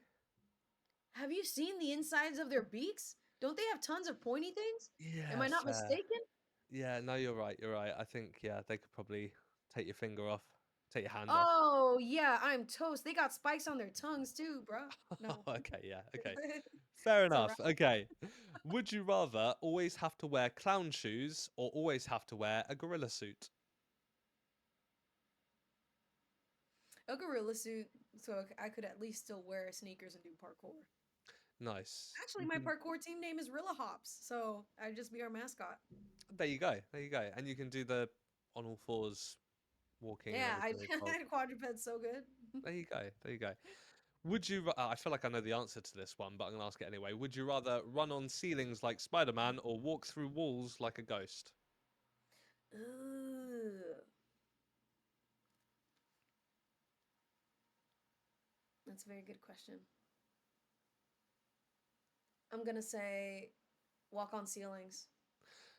Have you seen the insides of their beaks? Don't they have tons of pointy things? Am Yeah, I not fair. mistaken? Yeah, no, you're right. You're right. I think yeah, they could probably take your finger off, take your hand off. Oh, yeah, I'm toast. They got spikes on their tongues too, bruh. No. Okay, yeah, okay. Fair It's a wrap. enough. Okay. Would you rather always have to wear clown shoes or always have to wear a gorilla suit? A gorilla suit, so I could at least still wear sneakers and do parkour. Nice. Actually, You my can. parkour team name is Rilla Hops, so I'd just be our mascot. There you go. There you go. And you can do the on all fours walking and Yeah, I everything as well. had quadrupeds so good. There you go. There you go. I feel like I know the answer to this one, but I'm gonna ask it anyway. Would you rather run on ceilings like Spider-Man or walk through walls like a ghost? Ooh, that's a very good question. I'm gonna say walk on ceilings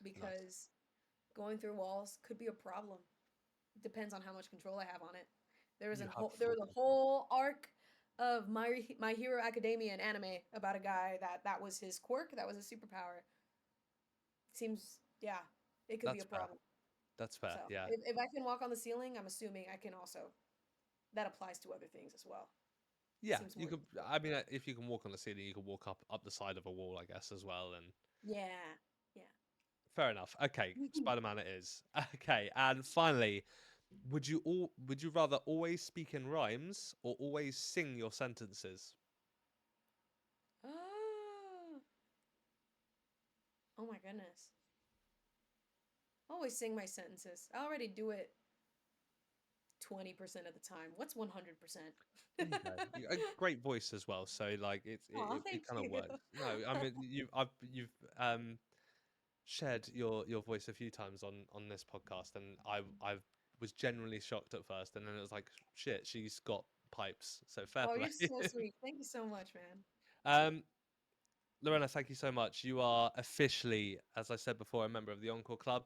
Nice. because going through walls could be a problem. Depends on how much control I have on it. You have There full was a control. whole arc of My Hero Academia and anime about a guy that was his quirk, that was his superpower. Seems yeah, it could be That's a fair. problem. That's fair. So Yeah. if I can walk on the ceiling, I'm assuming I can also. That applies to other things as well. Yeah, Seems you more could. useful. I mean, if you can walk on the ceiling, you can walk up the side of a wall, I guess, as well. And Yeah, yeah. fair enough. Okay, Spider-Man it is. Okay, and finally, would you rather always speak in rhymes or always sing your sentences? Oh, oh my goodness. Always sing my sentences. I already do it 20% of the time. What's 100%? There you go. A great voice as well. So like Oh, it thank kind of you. works. No, I mean you've shared your voice a few times on this podcast, and I was genuinely shocked at first, and then it was like shit, she's got pipes. So fair Oh, play. you're so sweet. Thank you so much, man. um, Lorena, thank you so much. You are officially, as I said before, a member of the Encore Club.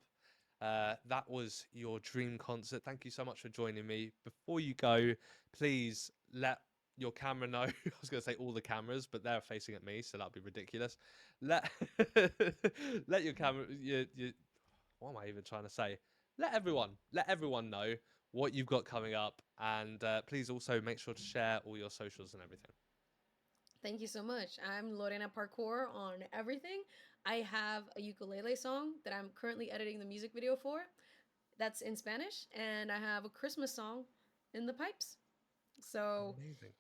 That was your dream concert. Thank you so much for joining me. Before you go, please let your camera know. I was going to say all the cameras, but they're facing at me, so that'd be ridiculous. Let let your camera. What am I even trying to say? Let everyone know what you've got coming up, and please also make sure to share all your socials and everything. Thank you so much. I'm Lorena Parkour on everything. I have a ukulele song that I'm currently editing the music video for. That's in Spanish, and I have a Christmas song in the pipes. So Amazing.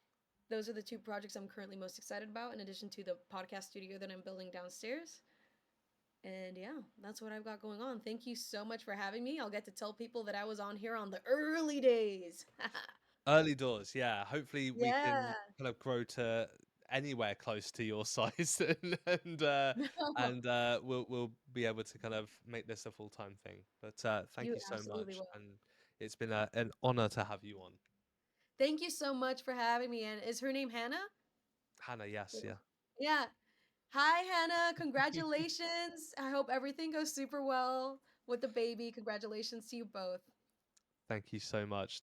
those are the two projects I'm currently most excited about, in addition to the podcast studio that I'm building downstairs. And yeah, that's what I've got going on. Thank you so much for having me. I'll get to tell people that I was on here on the early days. Early doors, yeah. Hopefully, we Yeah. can kind of grow to anywhere close to your size, and we'll be able to kind of make this a full-time thing. But thank You you so absolutely much, will. and it's been an honor to have you on, Thank you so much for having me. And is her name Hannah? Hannah. Yes, yeah. Yeah. Hi, Hannah. Congratulations. I hope everything goes super well with the baby. Congratulations to you both. Thank you so much.